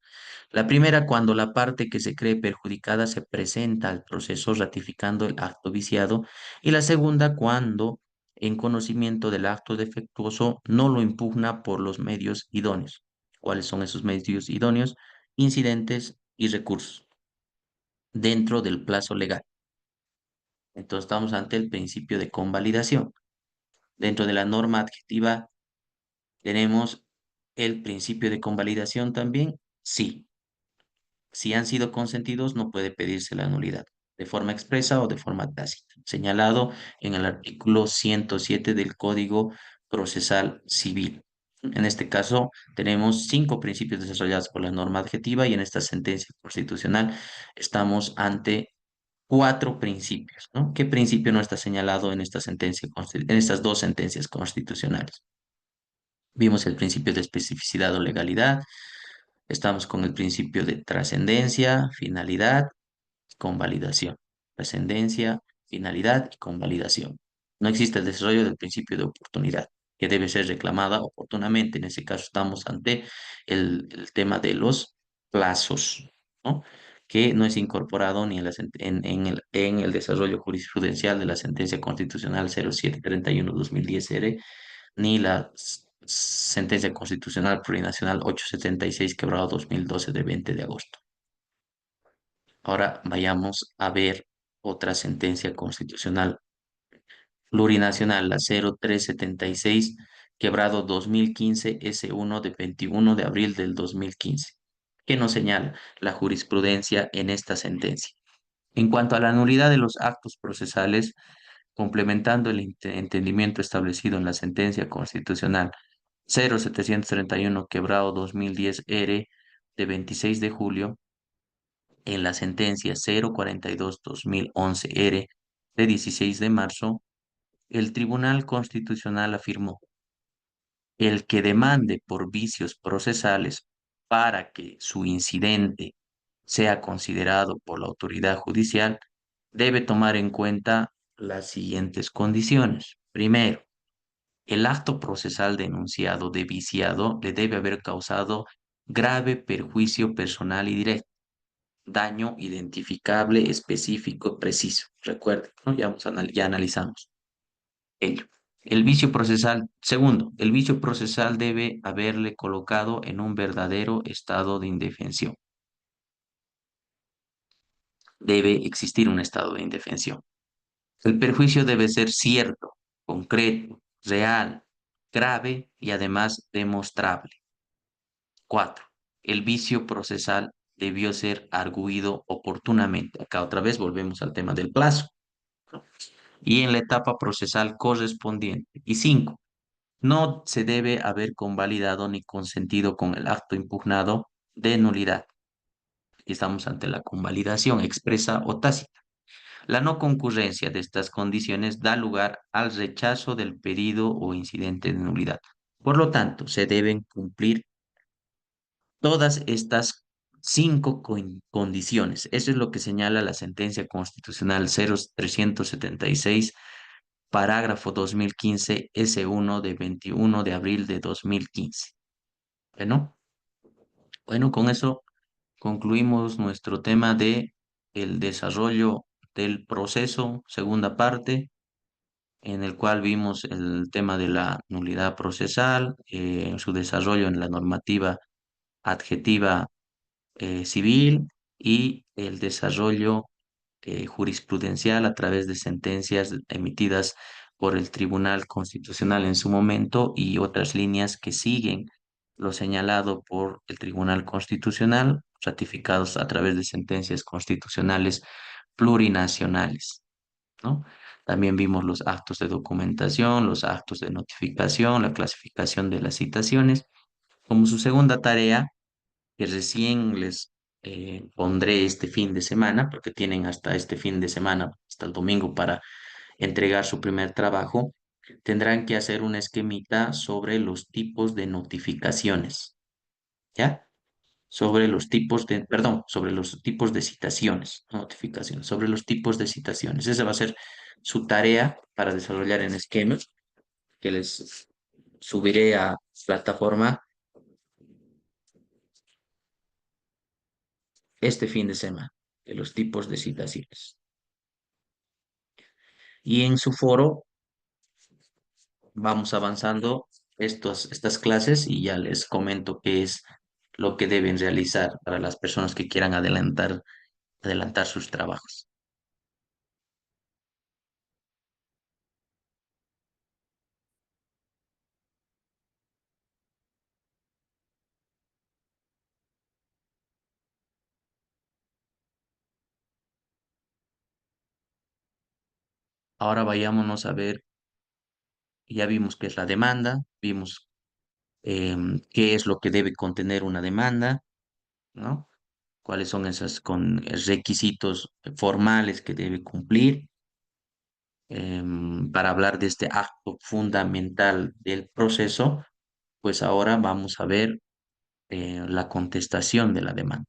La primera, cuando la parte que se cree perjudicada se presenta al proceso ratificando el acto viciado. Y la segunda, cuando, en conocimiento del acto defectuoso, no lo impugna por los medios idóneos. ¿Cuáles son esos medios idóneos? Incidentes y recursos dentro del plazo legal. Entonces, estamos ante el principio de convalidación. Dentro de la norma adjetiva tenemos el principio de convalidación también. Sí, si han sido consentidos, no puede pedirse la nulidad, de forma expresa o de forma tácita, señalado en el artículo 107 del Código Procesal Civil. En este caso, tenemos 5 principios desarrollados por la norma adjetiva y en esta sentencia constitucional estamos ante 4 principios, ¿no? ¿Qué principio no está señalado en esta sentencia, en estas 2 sentencias constitucionales? Vimos el principio de especificidad o legalidad, estamos con el principio de trascendencia, finalidad, convalidación. Trascendencia, finalidad y convalidación. No existe el desarrollo del principio de oportunidad, que debe ser reclamada oportunamente. En ese caso estamos ante el tema de los plazos, ¿no? Que no es incorporado ni en, en el desarrollo jurisprudencial de la sentencia constitucional 0731-2010R ni la sentencia constitucional plurinacional 876 quebrado 2012 de 20 de agosto. Ahora vayamos a ver otra sentencia constitucional plurinacional, la 0376 quebrado 2015 S1 de 21 de abril del 2015, que nos señala la jurisprudencia en esta sentencia. En cuanto a la nulidad de los actos procesales, complementando el entendimiento establecido en la sentencia constitucional 0731 quebrado 2010 R de 26 de julio, en la sentencia 042-2011 R de 16 de marzo, el Tribunal Constitucional afirmó: el que demande por vicios procesales para que su incidente sea considerado por la autoridad judicial, debe tomar en cuenta las siguientes condiciones. Primero, el acto procesal denunciado de viciado le debe haber causado grave perjuicio personal y directo, daño identificable, específico, preciso. Recuerden, ¿no? Ya analizamos ello. El vicio procesal, segundo, el vicio procesal debe haberle colocado en un verdadero estado de indefensión. Debe existir un estado de indefensión. El perjuicio debe ser cierto, concreto, real, grave y además demostrable. 4. El vicio procesal debió ser arguido oportunamente. Acá otra vez volvemos al tema del plazo. Y en la etapa procesal correspondiente. Y 5. No se debe haber convalidado ni consentido con el acto impugnado de nulidad. Aquí estamos ante la convalidación expresa o tácita. La no concurrencia de estas condiciones da lugar al rechazo del pedido o incidente de nulidad. Por lo tanto, se deben cumplir todas estas cinco condiciones. Eso es lo que señala la sentencia constitucional 0376, parágrafo 2015, S1 de 21 de abril de 2015. Bueno, bueno, con eso concluimos nuestro tema de el desarrollo del proceso, segunda parte, en el cual vimos el tema de la nulidad procesal, su desarrollo en la normativa adjetiva civil y el desarrollo jurisprudencial a través de sentencias emitidas por el Tribunal Constitucional en su momento y otras líneas que siguen lo señalado por el Tribunal Constitucional, ratificados a través de sentencias constitucionales plurinacionales, ¿no? También vimos los actos de documentación, los actos de notificación, la clasificación de las citaciones. Como su segunda tarea, que recién les pondré este fin de semana, porque tienen hasta este fin de semana, hasta el domingo, para entregar su primer trabajo, tendrán que hacer una esquemita sobre los tipos de notificaciones, ¿ya? Sobre los tipos de, perdón, sobre los tipos de citaciones, no notificaciones, sobre los tipos de citaciones. Esa va a ser su tarea para desarrollar en esquemas que les subiré a plataforma este fin de semana, de los tipos de citaciones. Y en su foro vamos avanzando estas clases y ya les comento qué es lo que deben realizar para las personas que quieran adelantar sus trabajos. Ahora vayámonos a ver, ya vimos qué es la demanda, vimos qué es lo que debe contener una demanda, ¿no? Cuáles son esos requisitos formales que debe cumplir. Para hablar de este acto fundamental del proceso, pues ahora vamos a ver la contestación de la demanda.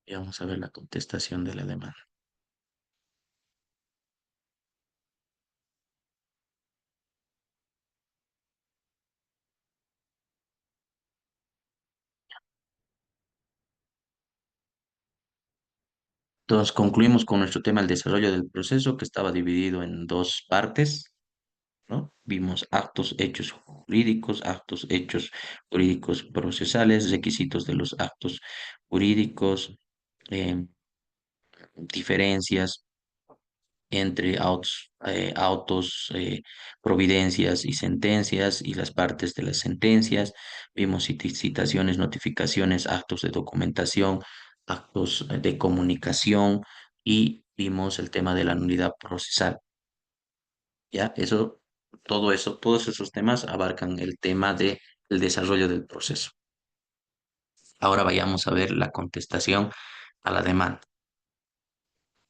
Y vamos a ver la contestación de la demanda. Entonces concluimos con nuestro tema, el desarrollo del proceso, que estaba dividido en dos partes, ¿no? Vimos actos, hechos jurídicos procesales, requisitos de los actos jurídicos, em, diferencias entre autos, providencias y sentencias y las partes de las sentencias. Vimos citaciones, notificaciones, actos de documentación, actos de comunicación y vimos el tema de la nulidad procesal. Ya, eso, todos esos temas abarcan el tema de el desarrollo del proceso. Ahora vayamos a ver la contestación a la demanda.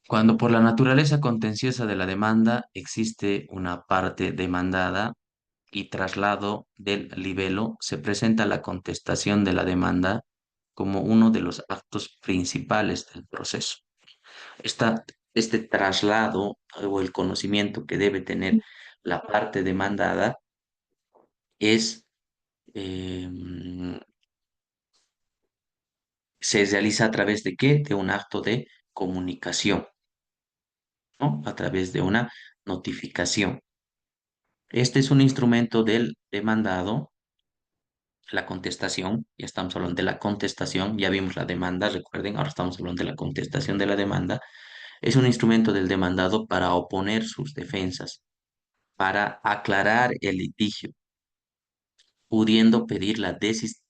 Cuando por la naturaleza contenciosa de la demanda existe una parte demandada y traslado del libelo, se presenta la contestación de la demanda como uno de los actos principales del proceso. Este traslado o el conocimiento que debe tener la parte demandada es, eh, se realiza a través de qué? De un acto de comunicación, ¿no? A través de una notificación. Este es un instrumento del demandado, la contestación, ya estamos hablando de la contestación, ya vimos la demanda, recuerden, ahora estamos hablando de la contestación de la demanda. Es un instrumento del demandado para oponer sus defensas, para aclarar el litigio, pudiendo pedir la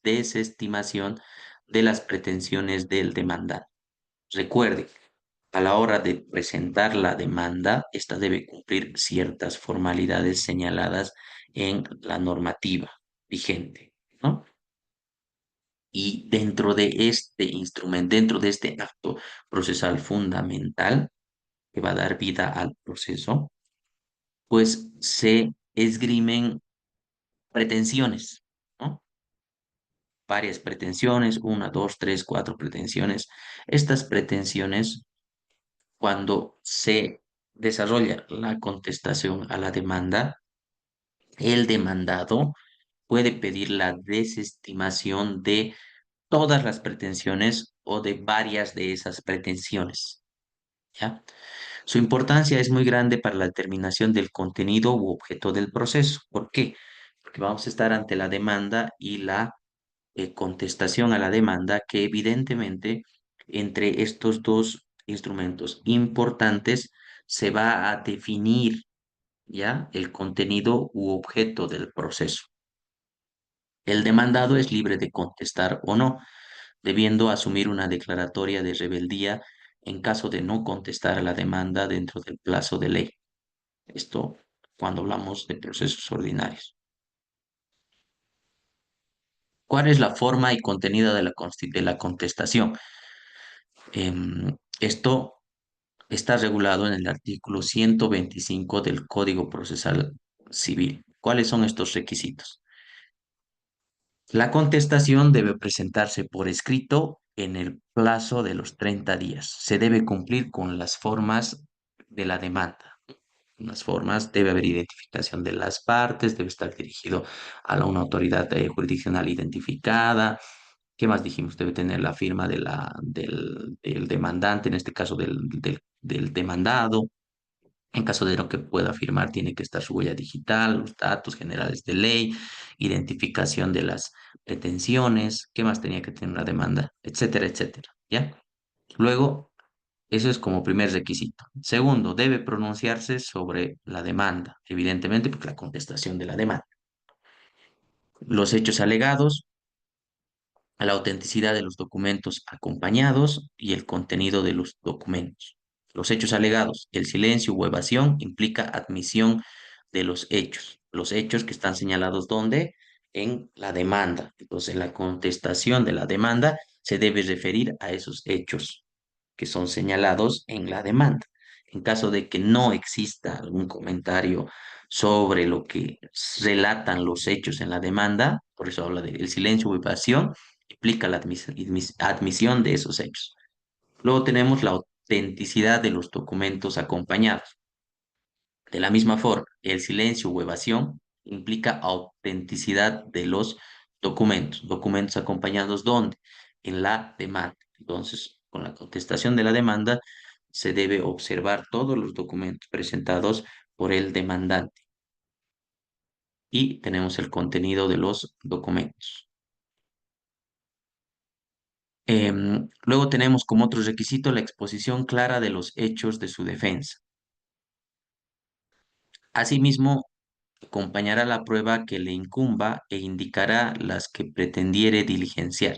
desestimación de las pretensiones del demandante. Recuerde, a la hora de presentar la demanda, esta debe cumplir ciertas formalidades señaladas en la normativa vigente, ¿no? Y dentro de este instrumento, dentro de este acto procesal fundamental que va a dar vida al proceso, pues se esgrimen pretensiones, ¿no? Varias pretensiones, una, dos, tres, cuatro pretensiones. Estas pretensiones, cuando se desarrolla la contestación a la demanda, el demandado puede pedir la desestimación de todas las pretensiones o de varias de esas pretensiones, ¿ya? Su importancia es muy grande para la determinación del contenido u objeto del proceso. ¿Por qué? Porque vamos a estar ante la demanda y la contestación a la demanda, que evidentemente entre estos dos instrumentos importantes se va a definir ya el contenido u objeto del proceso. El demandado es libre de contestar o no, debiendo asumir una declaratoria de rebeldía en caso de no contestar a la demanda dentro del plazo de ley. Esto cuando hablamos de procesos ordinarios. ¿Cuál es la forma y contenido de de la contestación? Esto está regulado en el artículo 125 del Código Procesal Civil. ¿Cuáles son estos requisitos? La contestación debe presentarse por escrito en el plazo de los 30 días. Se debe cumplir con las formas de la demanda. Las formas, debe haber identificación de las partes, debe estar dirigido a una autoridad jurisdiccional identificada. ¿Qué más dijimos? Debe tener la firma de del demandante, en este caso del demandado. En caso de no que pueda firmar, tiene que estar su huella digital, los datos generales de ley, identificación de las pretensiones, qué más tenía que tener la demanda, etcétera, etcétera. ¿Ya? Luego, eso es como primer requisito. Segundo, debe pronunciarse sobre la demanda, evidentemente, porque la contestación de la demanda. Los hechos alegados, a la autenticidad de los documentos acompañados y el contenido de los documentos. Los hechos alegados. El silencio u evasión implica admisión de los hechos. Los hechos que están señalados ¿dónde? En la demanda. Entonces, la contestación de la demanda se debe referir a esos hechos que son señalados en la demanda. En caso de que no exista algún comentario sobre lo que relatan los hechos en la demanda, por eso habla del silencio o evasión, implica la admisión de esos hechos. Luego tenemos la autenticidad de los documentos acompañados. De la misma forma, el silencio o evasión implica autenticidad de los documentos. Documentos acompañados ¿dónde? En la demanda. Entonces, con la contestación de la demanda, se debe observar todos los documentos presentados por el demandante y tenemos el contenido de los documentos. Luego tenemos como otro requisito la exposición clara de los hechos de su defensa. Asimismo, acompañará la prueba que le incumba e indicará las que pretendiere diligenciar,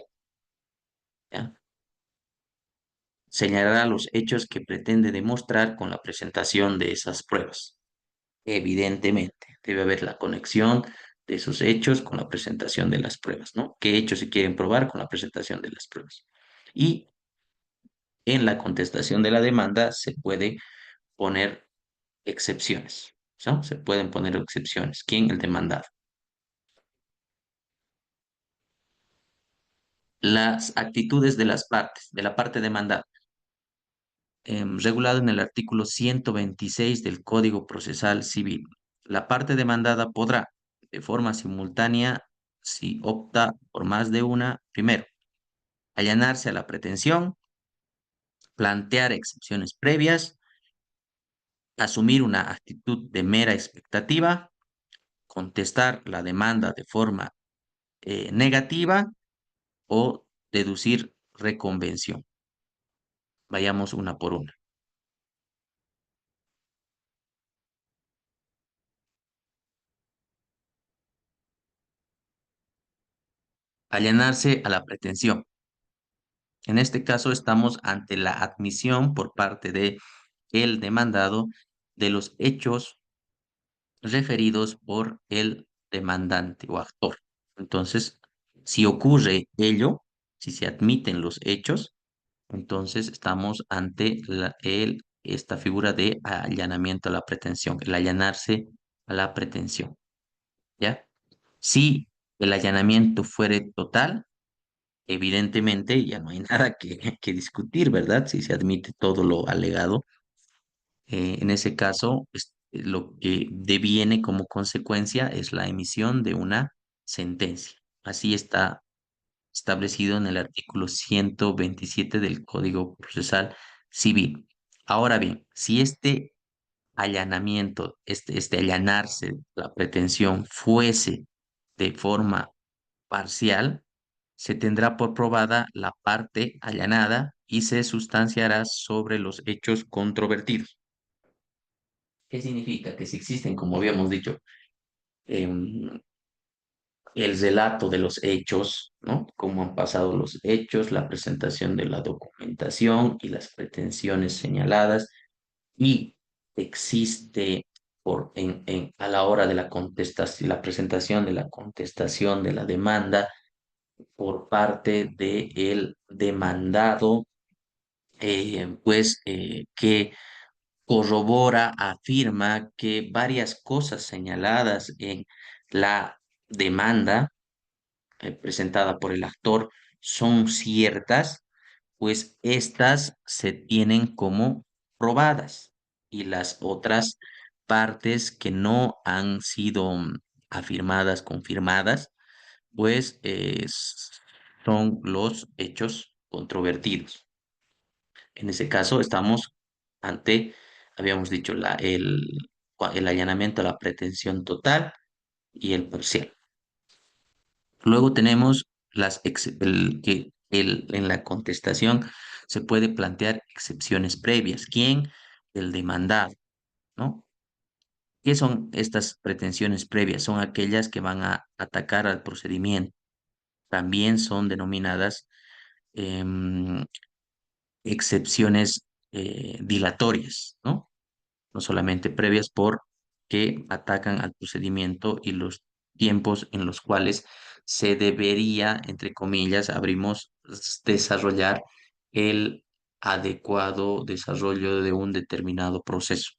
¿ya? Señalará los hechos que pretende demostrar con la presentación de esas pruebas. Evidentemente, debe haber la conexión de esos hechos con la presentación de las pruebas, ¿no? ¿Qué hechos se quieren probar con la presentación de las pruebas? Y en la contestación de la demanda se puede poner excepciones, ¿no? Se pueden poner excepciones. ¿Quién? El demandado. Las actitudes de las partes, de la parte demandada, regulado en el artículo 126 del Código Procesal Civil. La parte demandada podrá, de forma simultánea, si opta por más de una, primero, allanarse a la pretensión, plantear excepciones previas, asumir una actitud de mera expectativa, contestar la demanda de forma negativa o deducir reconvención. Vayamos una por una. Allanarse a la pretensión. En este caso estamos ante la admisión por parte de el demandado de los hechos referidos por el demandante o actor. Entonces, si ocurre ello, si se admiten los hechos, entonces estamos ante esta figura de allanamiento a la pretensión, el allanarse a la pretensión, ¿ya? Si el allanamiento fuere total, evidentemente ya no hay nada que discutir, ¿verdad? Si se admite todo lo alegado, en ese caso, lo que deviene como consecuencia es la emisión de una sentencia. Así está establecido en el artículo 127 del Código Procesal Civil. Ahora bien, si este allanamiento, este allanarse la pretensión fuese de forma parcial, se tendrá por probada la parte allanada y se sustanciará sobre los hechos controvertidos. ¿Qué significa? Que si existen, como habíamos dicho, em, el relato de los hechos, ¿no? Cómo han pasado los hechos, la presentación de la documentación y las pretensiones señaladas, y existe a la hora de la contestación, la presentación de la contestación de la demanda por parte del demandado, que corrobora, afirma que varias cosas señaladas en la demanda presentada por el actor son ciertas, pues estas se tienen como probadas y las otras partes que no han sido afirmadas, confirmadas, pues son los hechos controvertidos. En ese caso estamos ante, habíamos dicho, el allanamiento a la pretensión total y el parcial. Luego tenemos en la contestación se puede plantear excepciones previas. ¿Quién? El demandado, ¿no? ¿Qué son estas pretensiones previas? Son aquellas que van a atacar al procedimiento. También son denominadas em, excepciones dilatorias, ¿no? No solamente previas que atacan al procedimiento y los tiempos en los cuales se debería, entre comillas, abrimos, desarrollar el adecuado desarrollo de un determinado proceso.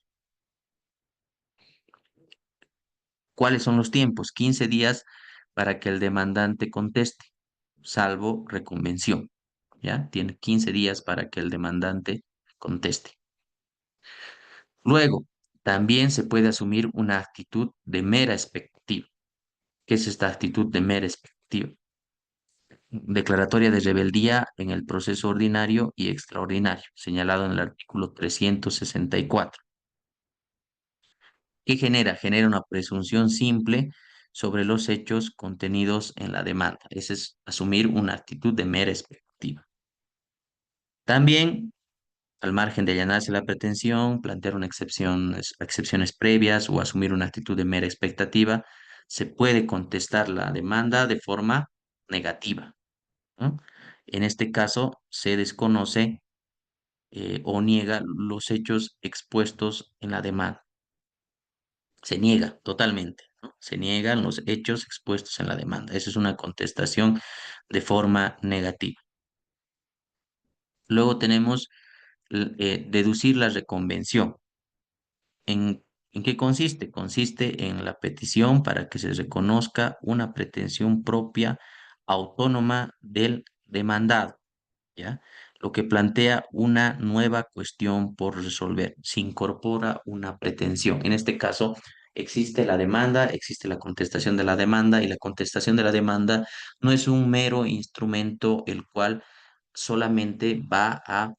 ¿Cuáles son los tiempos? 15 días para que el demandante conteste, salvo reconvención. ¿Ya? Tiene 15 días para que el demandante conteste. Luego, también se puede asumir una actitud de mera expectativa. ¿Qué es esta actitud de mera expectativa? Declaratoria de rebeldía en el proceso ordinario y extraordinario, señalado en el artículo 364. ¿Qué genera? Genera una presunción simple sobre los hechos contenidos en la demanda. Ese es asumir una actitud de mera expectativa. También, al margen de allanarse la pretensión, plantear excepciones previas o asumir una actitud de mera expectativa, se puede contestar la demanda de forma negativa, ¿no? En este caso, se desconoce o niega los hechos expuestos en la demanda. Se niega totalmente, ¿no? Se niegan los hechos expuestos en la demanda. Eso es una contestación de forma negativa. Luego tenemos deducir la reconvención. ¿En qué consiste? Consiste en la petición para que se reconozca una pretensión propia autónoma del demandado, ¿ya? Lo que plantea una nueva cuestión por resolver. Se incorpora una pretensión. En este caso, existe la demanda, existe la contestación de la demanda, y la contestación de la demanda no es un mero instrumento el cual solamente va a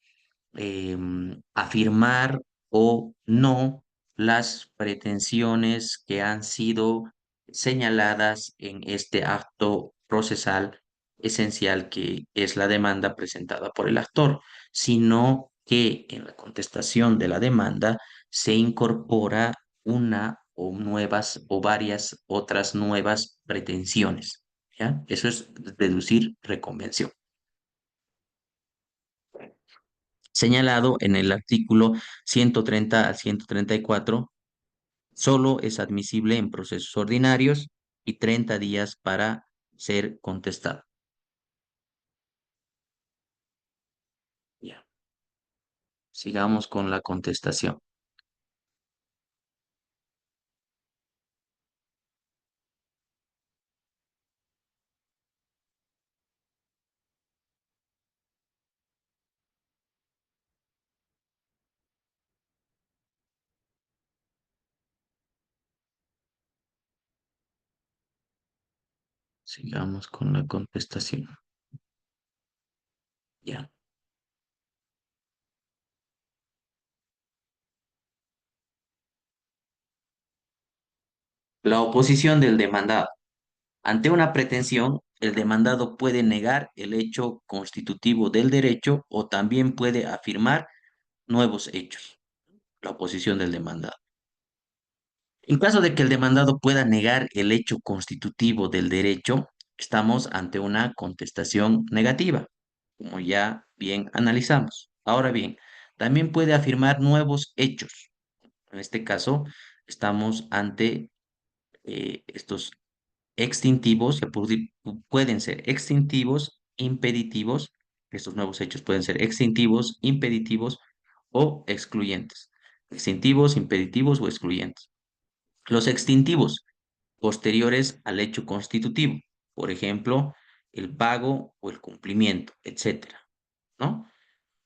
afirmar o no las pretensiones que han sido señaladas en este acto procesal esencial que es la demanda presentada por el actor, sino que en la contestación de la demanda se incorpora una o nuevas o varias otras nuevas pretensiones, ¿ya? Eso es deducir reconvención. señalado en el artículo 130 al 134, solo es admisible en procesos ordinarios y 30 días para ser contestado. Ya, sigamos con la contestación. Sigamos con la contestación. Ya. La oposición del demandado. Ante una pretensión, el demandado puede negar el hecho constitutivo del derecho o también puede afirmar nuevos hechos. La oposición del demandado. En caso de que el demandado pueda negar el hecho constitutivo del derecho, estamos ante una contestación negativa, como ya bien analizamos. Ahora bien, también puede afirmar nuevos hechos. En este caso, estamos ante estos extintivos, pueden ser extintivos, impeditivos. Estos nuevos hechos pueden ser extintivos, impeditivos o excluyentes. Extintivos, impeditivos o excluyentes. Los extintivos, posteriores al hecho constitutivo, por ejemplo, el pago o el cumplimiento, etcétera, ¿no?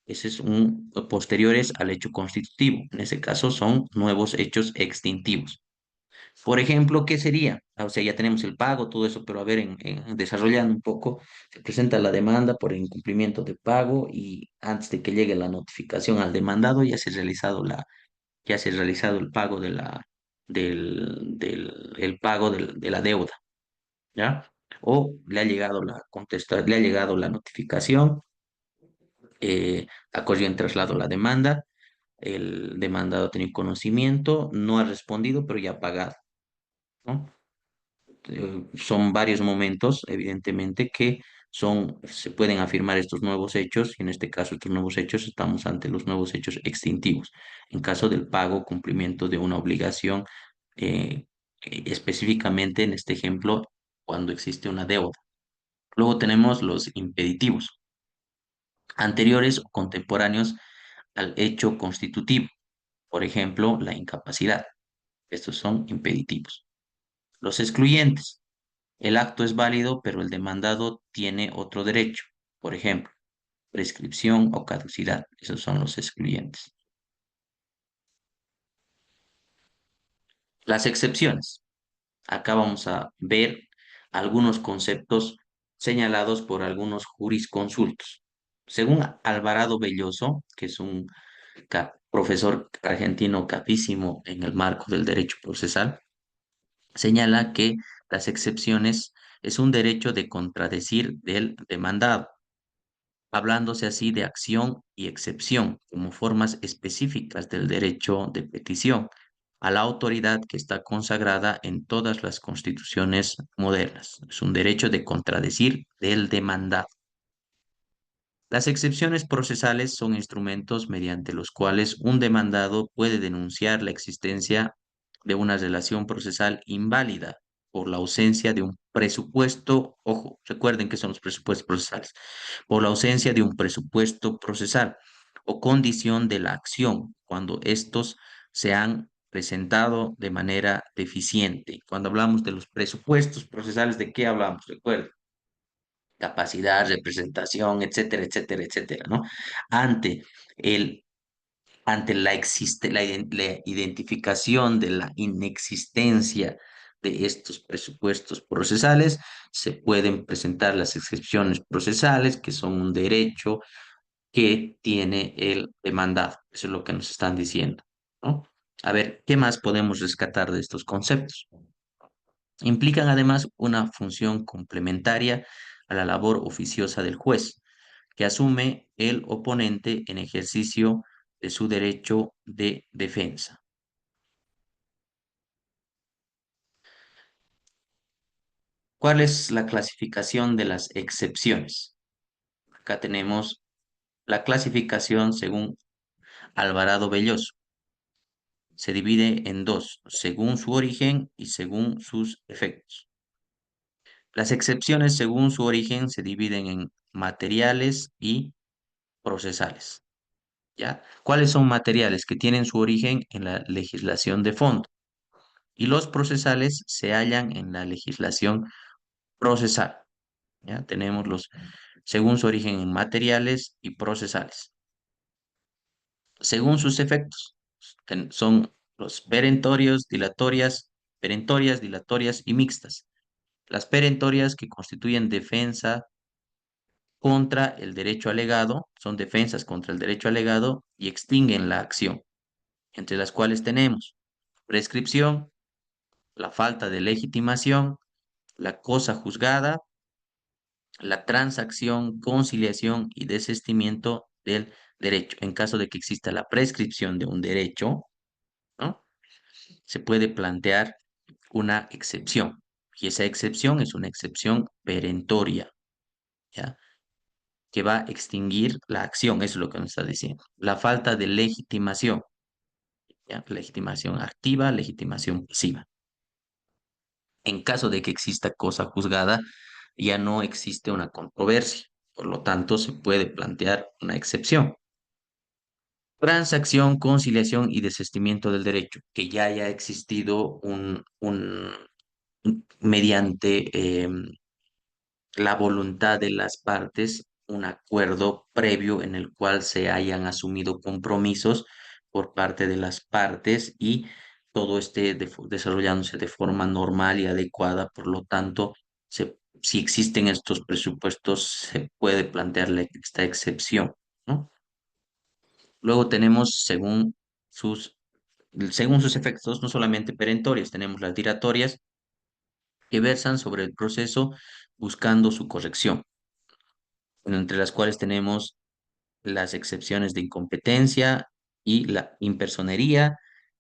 Ese es un posteriores al hecho constitutivo. En ese caso son nuevos hechos extintivos. Por ejemplo, ¿qué sería? O sea, ya tenemos el pago, todo eso, pero a ver, desarrollando un poco, se presenta la demanda por el incumplimiento de pago y antes de que llegue la notificación al demandado ya se ha realizado el pago el pago de la deuda, ¿ya? O le ha llegado le ha llegado la notificación, ha corrido en traslado la demanda, el demandado ha tenido conocimiento, no ha respondido, pero ya ha pagado, ¿no? Son varios momentos, evidentemente, que se pueden afirmar estos nuevos hechos, y en este caso estos nuevos hechos estamos ante los nuevos hechos extintivos, en caso del pago o cumplimiento de una obligación, específicamente en este ejemplo, cuando existe una deuda. Luego tenemos los impeditivos, anteriores o contemporáneos al hecho constitutivo, por ejemplo, la incapacidad. Estos son impeditivos. Los excluyentes. El acto es válido, pero el demandado tiene otro derecho. Por ejemplo, prescripción o caducidad. Esos son los excluyentes. Las excepciones. Acá vamos a ver algunos conceptos señalados por algunos jurisconsultos. Según Alvarado Belloso, que es un profesor argentino capísimo en el marco del derecho procesal, señala que las excepciones es un derecho de contradecir del demandado, hablándose así de acción y excepción como formas específicas del derecho de petición a la autoridad que está consagrada en todas las constituciones modernas. Es un derecho de contradecir del demandado. Las excepciones procesales son instrumentos mediante los cuales un demandado puede denunciar la existencia de una relación procesal inválida por la ausencia de un presupuesto, ojo, recuerden que son los presupuestos procesales, por la ausencia de un presupuesto procesal o condición de la acción cuando estos se han presentado de manera deficiente. Cuando hablamos de los presupuestos procesales, ¿de qué hablamos? Recuerden, capacidad, representación, etcétera, etcétera, etcétera, ¿no? Ante el, ante la identificación de la inexistencia de estos presupuestos procesales, se pueden presentar las excepciones procesales, que son un derecho que tiene el demandado. Eso es lo que nos están diciendo, ¿no? A ver, ¿qué más podemos rescatar de estos conceptos? Implican además una función complementaria a la labor oficiosa del juez, que asume el oponente en ejercicio de su derecho de defensa. ¿Cuál es la clasificación de las excepciones? Acá tenemos La clasificación, según Alvarado Belloso, se divide en dos, según su origen y según sus efectos. Las excepciones, según su origen, se dividen en materiales y procesales. ¿Ya? ¿Cuáles son materiales que tienen su origen en la legislación de fondo? Y los procesales se hallan en la legislación procesal. ¿Ya? Tenemos los, según su origen en materiales y procesales. Según sus efectos, son los perentorias, dilatorias y mixtas. Las perentorias que constituyen defensa contra el derecho alegado, son defensas contra el derecho alegado y extinguen la acción, entre las cuales tenemos prescripción, la falta de legitimación, la cosa juzgada, la transacción, conciliación y desistimiento del derecho. En caso de que exista la prescripción de un derecho, ¿no? Se puede plantear una excepción. Y esa excepción es una excepción perentoria, ¿ya? Que va a extinguir la acción, eso es lo que nos está diciendo. La falta de legitimación, ¿ya? Legitimación activa, legitimación pasiva. En caso de que exista cosa juzgada, ya no existe una controversia. Por lo tanto, se puede plantear una excepción. Transacción, conciliación y desistimiento del derecho, que ya haya existido mediante la voluntad de las partes, un acuerdo previo en el cual se hayan asumido compromisos por parte de las partes y todo esté desarrollándose de forma normal y adecuada. Por lo tanto, si existen estos presupuestos, se puede plantear esta excepción, ¿no? Luego tenemos, según sus efectos, no solamente perentorias, tenemos las dilatorias que versan sobre el proceso buscando su corrección, entre las cuales tenemos las excepciones de incompetencia y la impersonería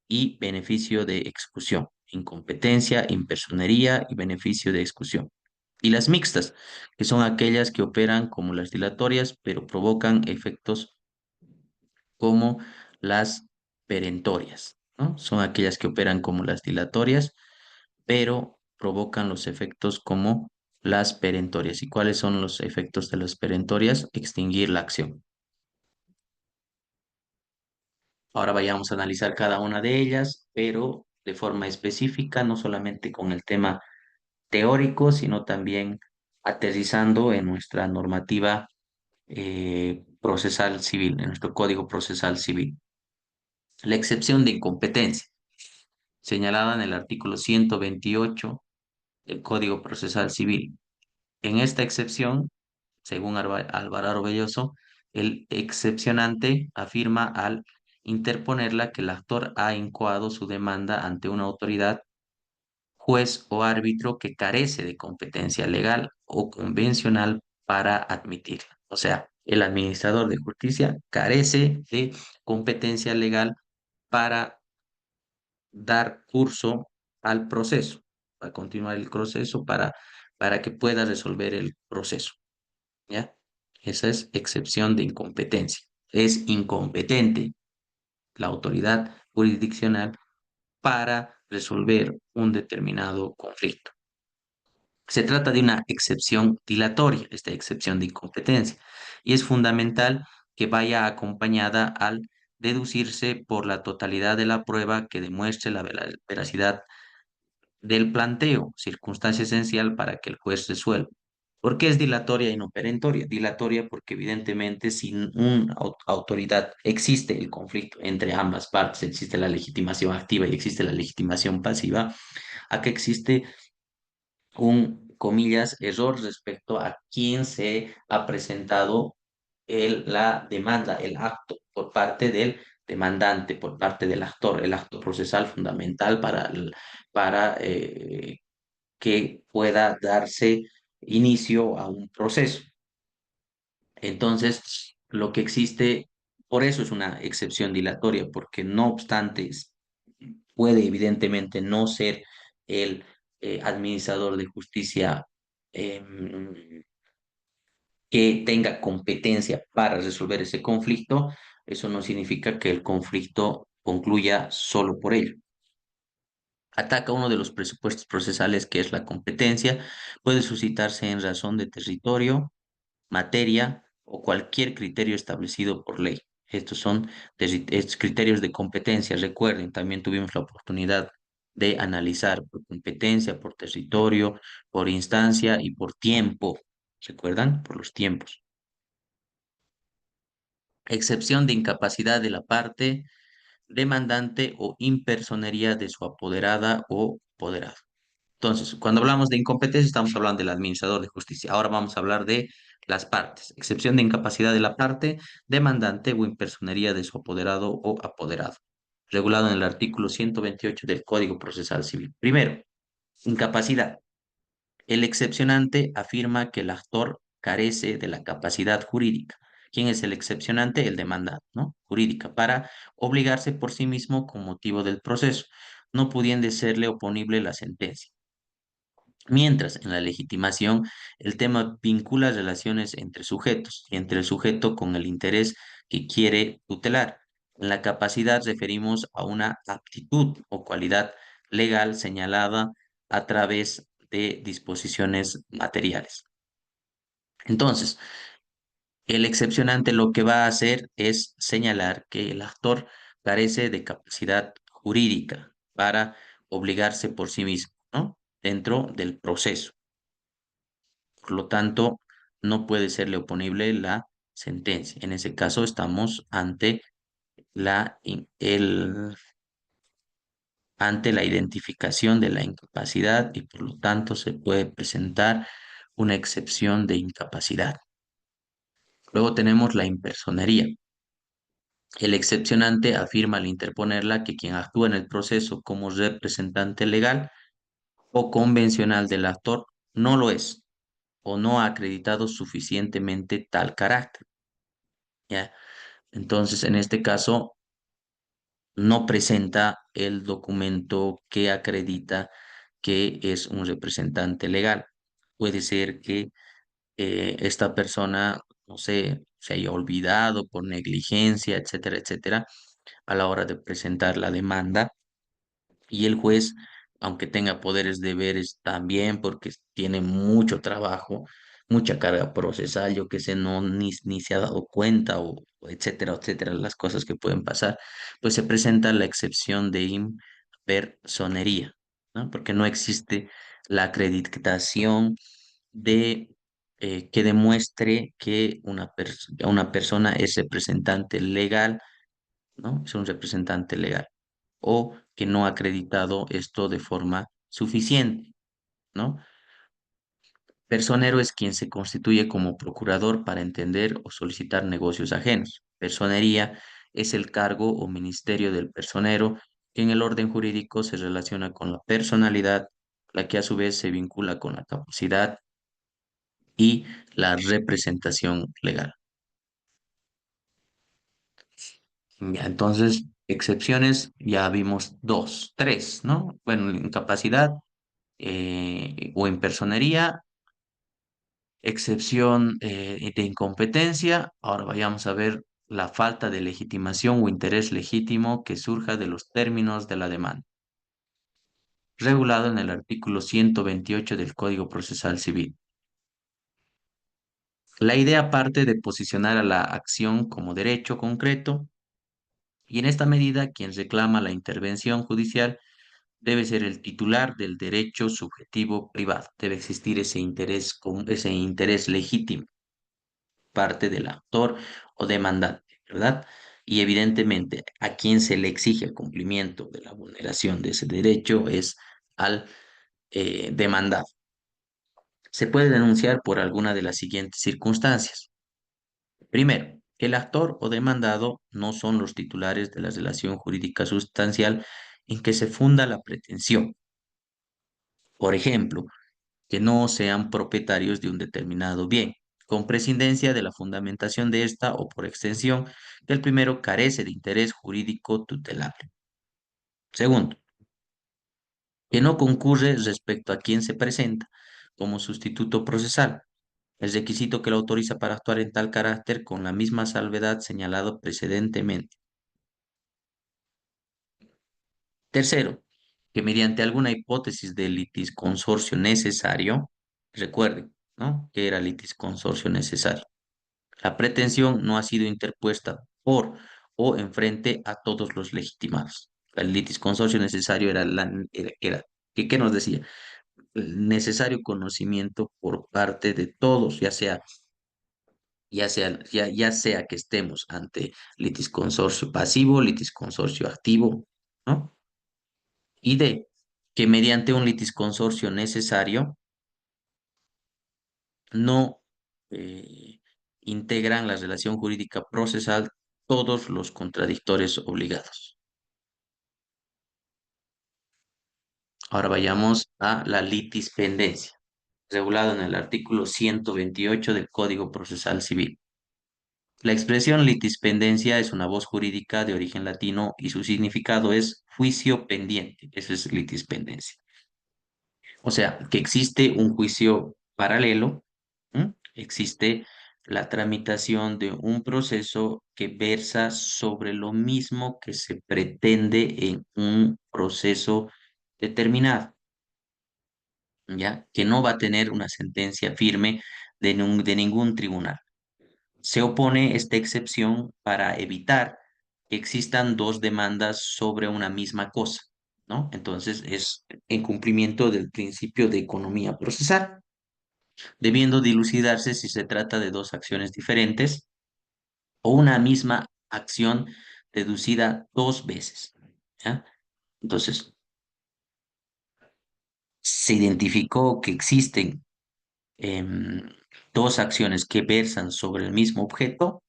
y beneficio de exclusión. Incompetencia, impersonería y beneficio de exclusión. Y las mixtas, que son aquellas que operan como las dilatorias, pero provocan efectos como las perentorias, ¿no? Son aquellas que operan como las dilatorias, pero provocan los efectos como las perentorias. ¿Y cuáles son los efectos de las perentorias? Extinguir la acción. Ahora vayamos a analizar cada una de ellas, pero de forma específica, no solamente con el tema teórico, sino también aterrizando en nuestra normativa procesal civil, en nuestro Código Procesal Civil. La excepción de incompetencia, señalada en el artículo 128 del Código Procesal Civil. En esta excepción, según Alvarado Belloso, el excepcionante afirma al interponerla que el actor ha incoado su demanda ante una autoridad, juez o árbitro que carece de competencia legal o convencional para admitirla. O sea, el administrador de justicia carece de competencia legal para dar curso al proceso, para continuar el proceso, para que pueda resolver el proceso. ¿Ya? Esa es excepción de incompetencia. Es incompetente la autoridad jurisdiccional para resolver un determinado conflicto. Se trata de una excepción dilatoria, esta excepción de incompetencia, y es fundamental que vaya acompañada al deducirse por la totalidad de la prueba que demuestre la veracidad del planteo, circunstancia esencial para que el juez resuelva. ¿Por qué es dilatoria y no perentoria? Dilatoria porque evidentemente sin una autoridad existe el conflicto entre ambas partes, existe la legitimación activa y existe la legitimación pasiva, acá existe un, comillas, error respecto a quién se ha presentado la demanda, el acto por parte del demandante, por parte del actor, el acto procesal fundamental para que pueda darse inicio a un proceso. Entonces, lo que existe, por eso es una excepción dilatoria, porque no obstante, puede evidentemente no ser el administrador de justicia que tenga competencia para resolver ese conflicto, eso no significa que el conflicto concluya solo por ello. Ataca uno de los presupuestos procesales, que es la competencia, puede suscitarse en razón de territorio, materia o cualquier criterio establecido por ley. Estos criterios de competencia. Recuerden, también tuvimos la oportunidad de analizar por competencia, por territorio, por instancia y por tiempo. ¿Recuerdan? Por los tiempos. Excepción de incapacidad de la parte demandante o impersonería de su apoderada o apoderado. Entonces, cuando hablamos de incompetencia, estamos hablando del administrador de justicia. Ahora vamos a hablar de las partes. Excepción de incapacidad de la parte demandante o impersonería de su apoderado o apoderado. Regulado en el artículo 128 del Código Procesal Civil. Primero, incapacidad. El excepcionante afirma que el actor carece de la capacidad jurídica. ¿Quién es el excepcionante? El demandado, ¿no? Jurídica, para obligarse por sí mismo con motivo del proceso, no pudiendo serle oponible la sentencia. Mientras en la legitimación el tema vincula relaciones entre sujetos y entre el sujeto con el interés que quiere tutelar. En la capacidad referimos a una aptitud o cualidad legal señalada a través de disposiciones materiales. Entonces, el excepcionante lo que va a hacer es señalar que el actor carece de capacidad jurídica para obligarse por sí mismo, ¿no? Dentro del proceso. Por lo tanto, no puede serle oponible la sentencia. En ese caso, estamos ante la identificación de la incapacidad y por lo tanto se puede presentar una excepción de incapacidad. Luego tenemos la impersonería. El excepcionante afirma al interponerla que quien actúa en el proceso como representante legal o convencional del actor no lo es o no ha acreditado suficientemente tal carácter. ¿Ya? Entonces, en este caso, no presenta el documento que acredita que es un representante legal. Puede ser que esta persona, no sé, se haya olvidado por negligencia, etcétera, etcétera, a la hora de presentar la demanda y el juez, aunque tenga poderes deberes también, porque tiene mucho trabajo, mucha carga procesal, yo que sé, no ni se ha dado cuenta o etcétera, etcétera, las cosas que pueden pasar, pues se presenta la excepción de impersonería, ¿no? Porque no existe la acreditación de que demuestre que una persona es representante legal, ¿no? Es un representante legal o que no ha acreditado esto de forma suficiente, ¿no? Personero es quien se constituye como procurador para entender o solicitar negocios ajenos. Personería es el cargo o ministerio del personero que en el orden jurídico se relaciona con la personalidad, la que a su vez se vincula con la capacidad y la representación legal. Ya, entonces, excepciones ya vimos dos, tres, ¿no? Bueno, incapacidad o en personería, excepción de incompetencia. Ahora vayamos a ver la falta de legitimación o interés legítimo que surja de los términos de la demanda, regulado en el artículo 128 del Código Procesal Civil. La idea parte de posicionar a la acción como derecho concreto y en esta medida quien reclama la intervención judicial debe ser el titular del derecho subjetivo privado. Debe existir ese interés legítimo, parte del actor o demandante, ¿verdad? Y evidentemente a quien se le exige el cumplimiento de la vulneración de ese derecho es al demandado. Se puede denunciar por alguna de las siguientes circunstancias. Primero, el actor o demandado no son los titulares de la relación jurídica sustancial en que se funda la pretensión. Por ejemplo, que no sean propietarios de un determinado bien, con prescindencia de la fundamentación de esta o por extensión, que el primero carece de interés jurídico tutelable. Segundo, que no concurre respecto a quien se presenta como sustituto procesal, el requisito que lo autoriza para actuar en tal carácter con la misma salvedad señalado precedentemente. Tercero, que mediante alguna hipótesis de litisconsorcio necesario, recuerden, ¿no? Que era litisconsorcio necesario. La pretensión no ha sido interpuesta por o en frente a todos los legitimados. El litisconsorcio necesario ¿qué nos decía? El necesario conocimiento por parte de todos, ya sea que estemos ante litisconsorcio pasivo, litisconsorcio activo, ¿no? Y D, que mediante un litisconsorcio necesario no integran la relación jurídica procesal todos los contradictores obligados. Ahora vayamos a la litispendencia, regulado en el artículo 128 del Código Procesal Civil. La expresión litispendencia es una voz jurídica de origen latino y su significado es juicio pendiente. Eso es litispendencia. O sea, que existe un juicio paralelo, ¿m? Existe la tramitación de un proceso que versa sobre lo mismo que se pretende en un proceso determinado, ¿ya? Que no va a tener una sentencia firme de ningún tribunal. Se opone esta excepción para evitar que existan dos demandas sobre una misma cosa, ¿no? Entonces es en cumplimiento del principio de economía procesal, debiendo dilucidarse si se trata de dos acciones diferentes o una misma acción deducida dos veces, ¿ya? Entonces, se identificó que existen em, dos acciones que versan sobre el mismo objeto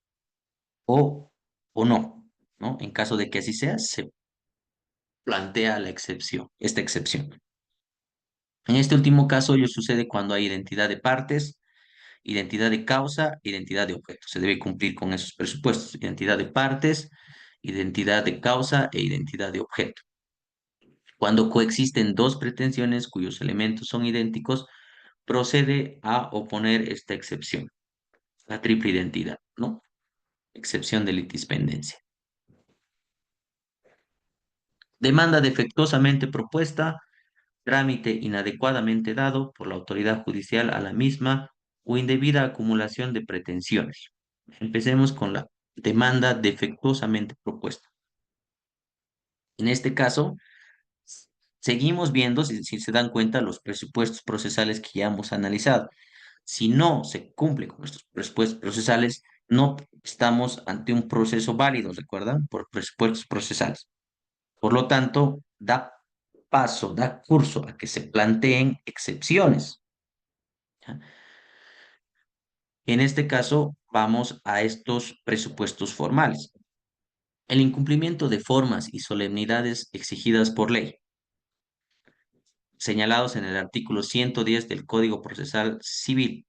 o, o no, ¿no? En caso de que así sea, se plantea esta excepción. En este último caso, ello sucede cuando hay identidad de partes, identidad de causa, identidad de objeto. Se debe cumplir con esos presupuestos, identidad de partes, identidad de causa e identidad de objeto. Cuando coexisten dos pretensiones cuyos elementos son idénticos, procede a oponer esta excepción, la triple identidad, ¿no? Excepción de litispendencia. Demanda defectuosamente propuesta, trámite inadecuadamente dado por la autoridad judicial a la misma o indebida acumulación de pretensiones. Empecemos con la demanda defectuosamente propuesta. En este caso, seguimos viendo, si se dan cuenta, los presupuestos procesales que ya hemos analizado. Si no se cumple con estos presupuestos procesales, no estamos ante un proceso válido, ¿recuerdan? Por presupuestos procesales. Por lo tanto, da curso a que se planteen excepciones. ¿Ya? En este caso, vamos a estos presupuestos formales. El incumplimiento de formas y solemnidades exigidas por ley, señalados en el artículo 110 del Código Procesal Civil,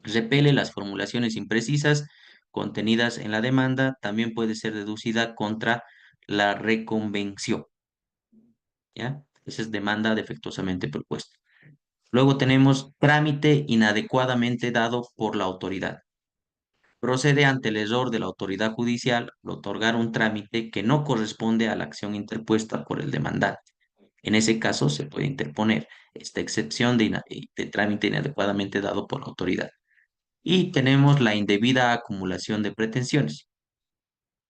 repele las formulaciones imprecisas contenidas en la demanda, también puede ser deducida contra la reconvención, ¿ya? Esa es demanda defectuosamente propuesta. Luego tenemos trámite inadecuadamente dado por la autoridad. Procede ante el error de la autoridad judicial al otorgar un trámite que no corresponde a la acción interpuesta por el demandante. En ese caso, se puede interponer esta excepción de trámite inadecuadamente dado por la autoridad. Y tenemos la indebida acumulación de pretensiones.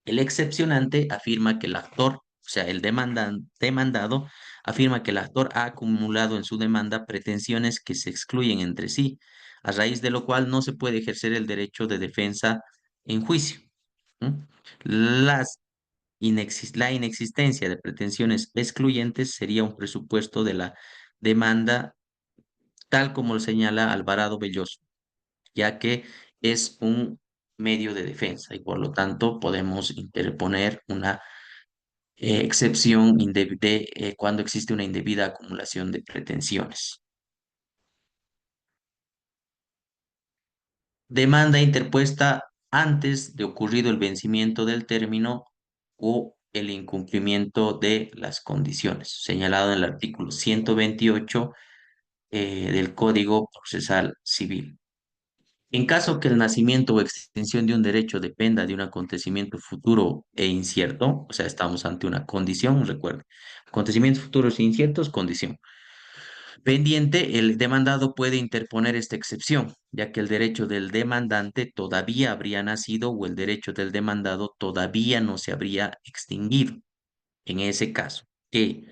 El excepcionante afirma que el actor, o sea, demandado, afirma que el actor ha acumulado en su demanda pretensiones que se excluyen entre sí, a raíz de lo cual no se puede ejercer el derecho de defensa en juicio. ¿M? Las la inexistencia de pretensiones excluyentes sería un presupuesto de la demanda, tal como lo señala Alvarado Belloso, ya que es un medio de defensa y por lo tanto podemos interponer una excepción cuando existe una indebida acumulación de pretensiones. Demanda interpuesta antes de ocurrido el vencimiento del término o el incumplimiento de las condiciones, señalado en el artículo 128 del Código Procesal Civil. En caso que el nacimiento o extinción de un derecho dependa de un acontecimiento futuro e incierto, o sea, estamos ante una condición, recuerda, acontecimientos futuros e inciertos, condición. Pendiente, el demandado puede interponer esta excepción, ya que el derecho del demandante todavía habría nacido o el derecho del demandado todavía no se habría extinguido. En ese caso, que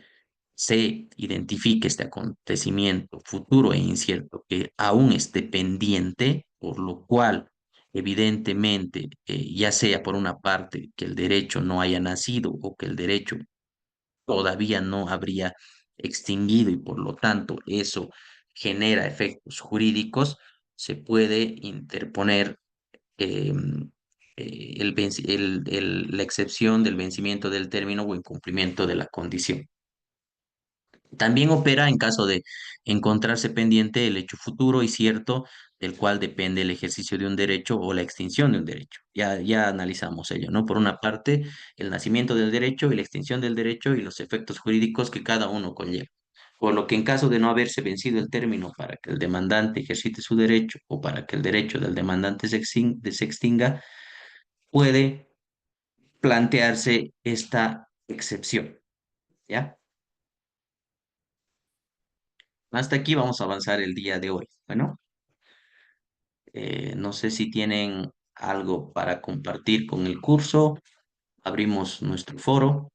se identifique este acontecimiento futuro e incierto que aún esté pendiente, por lo cual, evidentemente, ya sea por una parte que el derecho no haya nacido o que el derecho todavía no habría extinguido y por lo tanto eso genera efectos jurídicos, se puede interponer la excepción del vencimiento del término o incumplimiento de la condición. También opera en caso de encontrarse pendiente el hecho futuro y cierto del cual depende el ejercicio de un derecho o la extinción de un derecho. Ya analizamos ello, ¿no? Por una parte, el nacimiento del derecho y la extinción del derecho y los efectos jurídicos que cada uno conlleva. Por lo que en caso de no haberse vencido el término para que el demandante ejercite su derecho o para que el derecho del demandante se extinga, puede plantearse esta excepción, ¿ya? Hasta aquí vamos a avanzar el día de hoy. Bueno, no sé si tienen algo para compartir con el curso. Abrimos nuestro foro.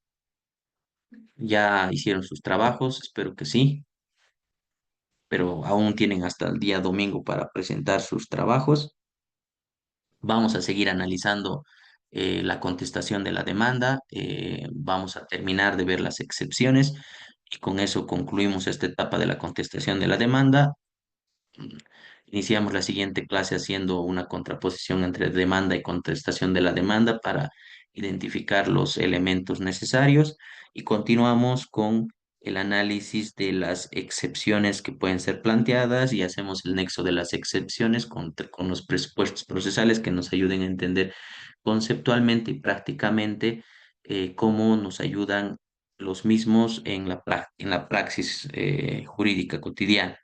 Ya hicieron sus trabajos, espero que sí, pero aún tienen hasta el día domingo para presentar sus trabajos. Vamos a seguir analizando la contestación de la demanda. Vamos a terminar de ver las excepciones y con eso concluimos esta etapa de la contestación de la demanda. Iniciamos la siguiente clase haciendo una contraposición entre demanda y contestación de la demanda para identificar los elementos necesarios y continuamos con el análisis de las excepciones que pueden ser planteadas y hacemos el nexo de las excepciones con los presupuestos procesales que nos ayuden a entender conceptualmente y prácticamente cómo nos ayudan los mismos en en la praxis jurídica cotidiana.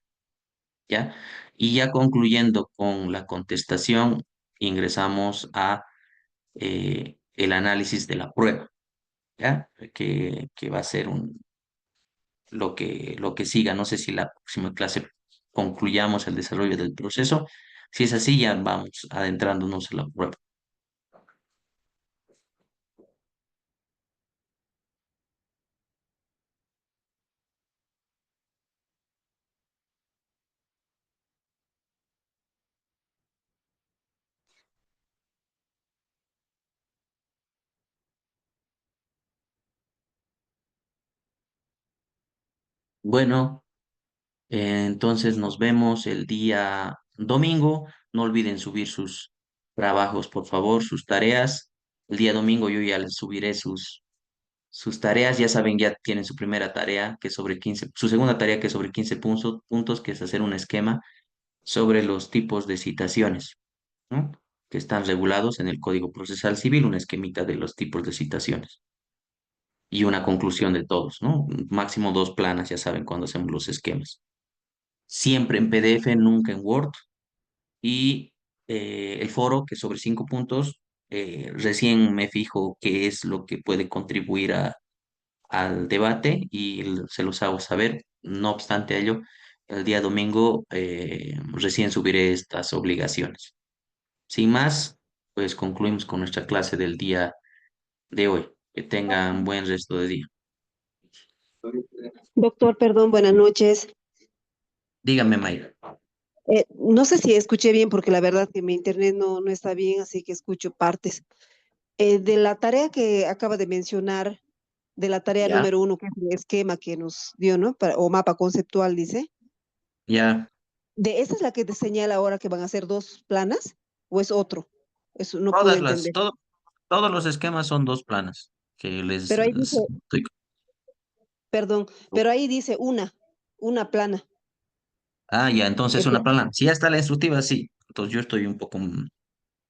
¿Ya? Y ya concluyendo con la contestación, ingresamos a el análisis de la prueba, ¿ya? Que va a ser lo que siga. No sé si la próxima clase concluyamos el desarrollo del proceso. Si es así, ya vamos adentrándonos en la prueba. Bueno, entonces nos vemos el día domingo. No olviden subir sus trabajos, por favor, sus tareas. El día domingo yo ya les subiré sus tareas. Ya saben, ya tienen su primera tarea que es sobre 15, su segunda tarea que es sobre 15 puntos, que es hacer un esquema sobre los tipos de citaciones, ¿no? Que están regulados en el Código Procesal Civil, una esquemita de los tipos de citaciones y una conclusión de todos, ¿no? Máximo dos planas, ya saben, cuando hacemos los esquemas. Siempre en PDF, nunca en Word. Y el foro, que es sobre 5 puntos, recién me fijo qué es lo que puede contribuir al debate y se los hago saber. No obstante ello, el día domingo recién subiré estas obligaciones. Sin más, pues concluimos con nuestra clase del día de hoy. Que tengan buen resto de día. Doctor, perdón, buenas noches. Dígame, Mayra. No sé si escuché bien porque la verdad que mi internet no está bien, así que escucho partes. De la tarea que acaba de mencionar, de la tarea Ya, número 1, que es el esquema que nos dio, ¿no? O mapa conceptual, dice. ya. ¿De esa es la que te señala ahora que van a ser dos planas o es otro? Eso no pude Todas las, entender. todo, todos los esquemas son dos planas que Pero ahí dice, estoy. perdón, pero ahí dice una plana. Ah, ya, entonces El una pla- plana. Si ya está la instructiva, sí. Entonces yo estoy un poco.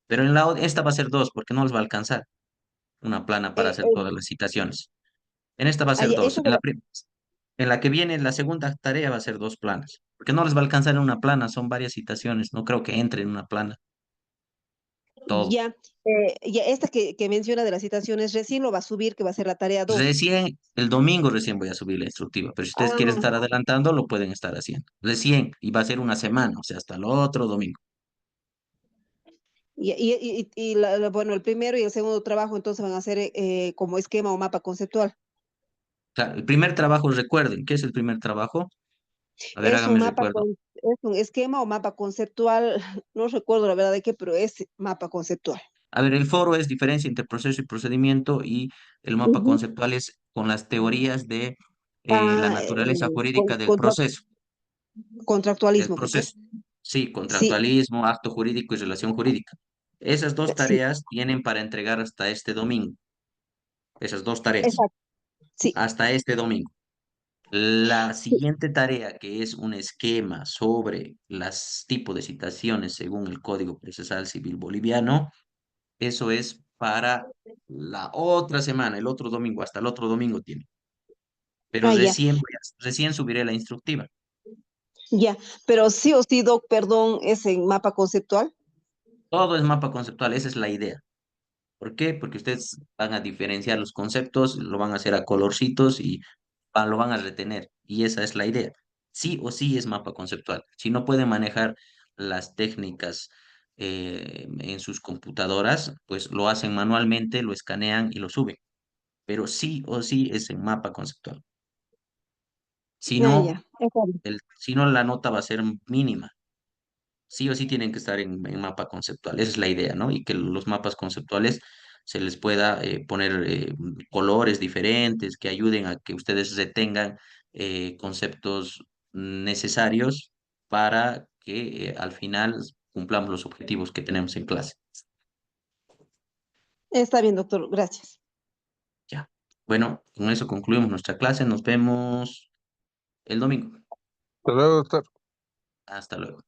Pero en esta va a ser dos, porque no les va a alcanzar una plana para eh, hacer eh, todas las citaciones. En esta va a ser ya, dos. esa de la, En la que viene la segunda tarea va a ser 2 planas, porque no les va a alcanzar en una plana, son varias citaciones, no creo que entre en una plana todo. Ya, ya esta que menciona de las citaciones, recién lo va a subir, que va a ser la tarea 2. Recién, el domingo recién voy a subir la instructiva, pero si ustedes quieren Ah, estar adelantando, lo pueden estar haciendo. Recién, y va a ser una semana, o sea, hasta el otro domingo. bueno, el primero y el segundo trabajo entonces van a ser como esquema o mapa conceptual. Claro, el primer trabajo, recuerden, ¿qué es el primer trabajo? A ver, Es un hágame recuerdo. es un esquema o mapa conceptual, no recuerdo la verdad de qué, pero es mapa conceptual. A ver, el foro es diferencia entre proceso y procedimiento y el mapa Ujú. conceptual es con las teorías de la Ah, naturaleza jurídica del contractualismo, pues. proceso. Sí, Sí, contractualismo, acto jurídico y relación jurídica. Esas dos sí, tareas tienen para entregar hasta este domingo. Esas 2 tareas, exacto, sí, hasta este domingo. La sí. siguiente tarea, que es un esquema sobre los tipos de citaciones según el Código Procesal Civil Boliviano, eso es para la otra semana, el otro domingo, hasta el otro domingo tiene. Pero Ah, ya, recién subiré la instructiva. ya. Pero sí o sí, Doc, perdón, es en mapa conceptual. Todo es mapa conceptual, esa es la idea. ¿Por qué? Porque ustedes van a diferenciar los conceptos, lo van a hacer a colorcitos y lo van a retener. Y esa es la idea. Sí o sí es mapa conceptual. Si no pueden manejar las técnicas en sus computadoras, pues lo hacen manualmente, lo escanean y lo suben. Pero sí o sí es en mapa conceptual. Si Ah, no, ya, está bien. si no, la nota va a ser mínima. Sí o sí tienen que estar en mapa conceptual. Esa es la idea, ¿no? Y que los mapas conceptuales se les pueda poner colores diferentes que ayuden a que ustedes retengan conceptos necesarios para que al final cumplamos los objetivos que tenemos en clase. Está bien, doctor, gracias. Ya. Bueno, con eso concluimos nuestra clase. Nos vemos el domingo. Hasta luego, doctor. Hasta luego.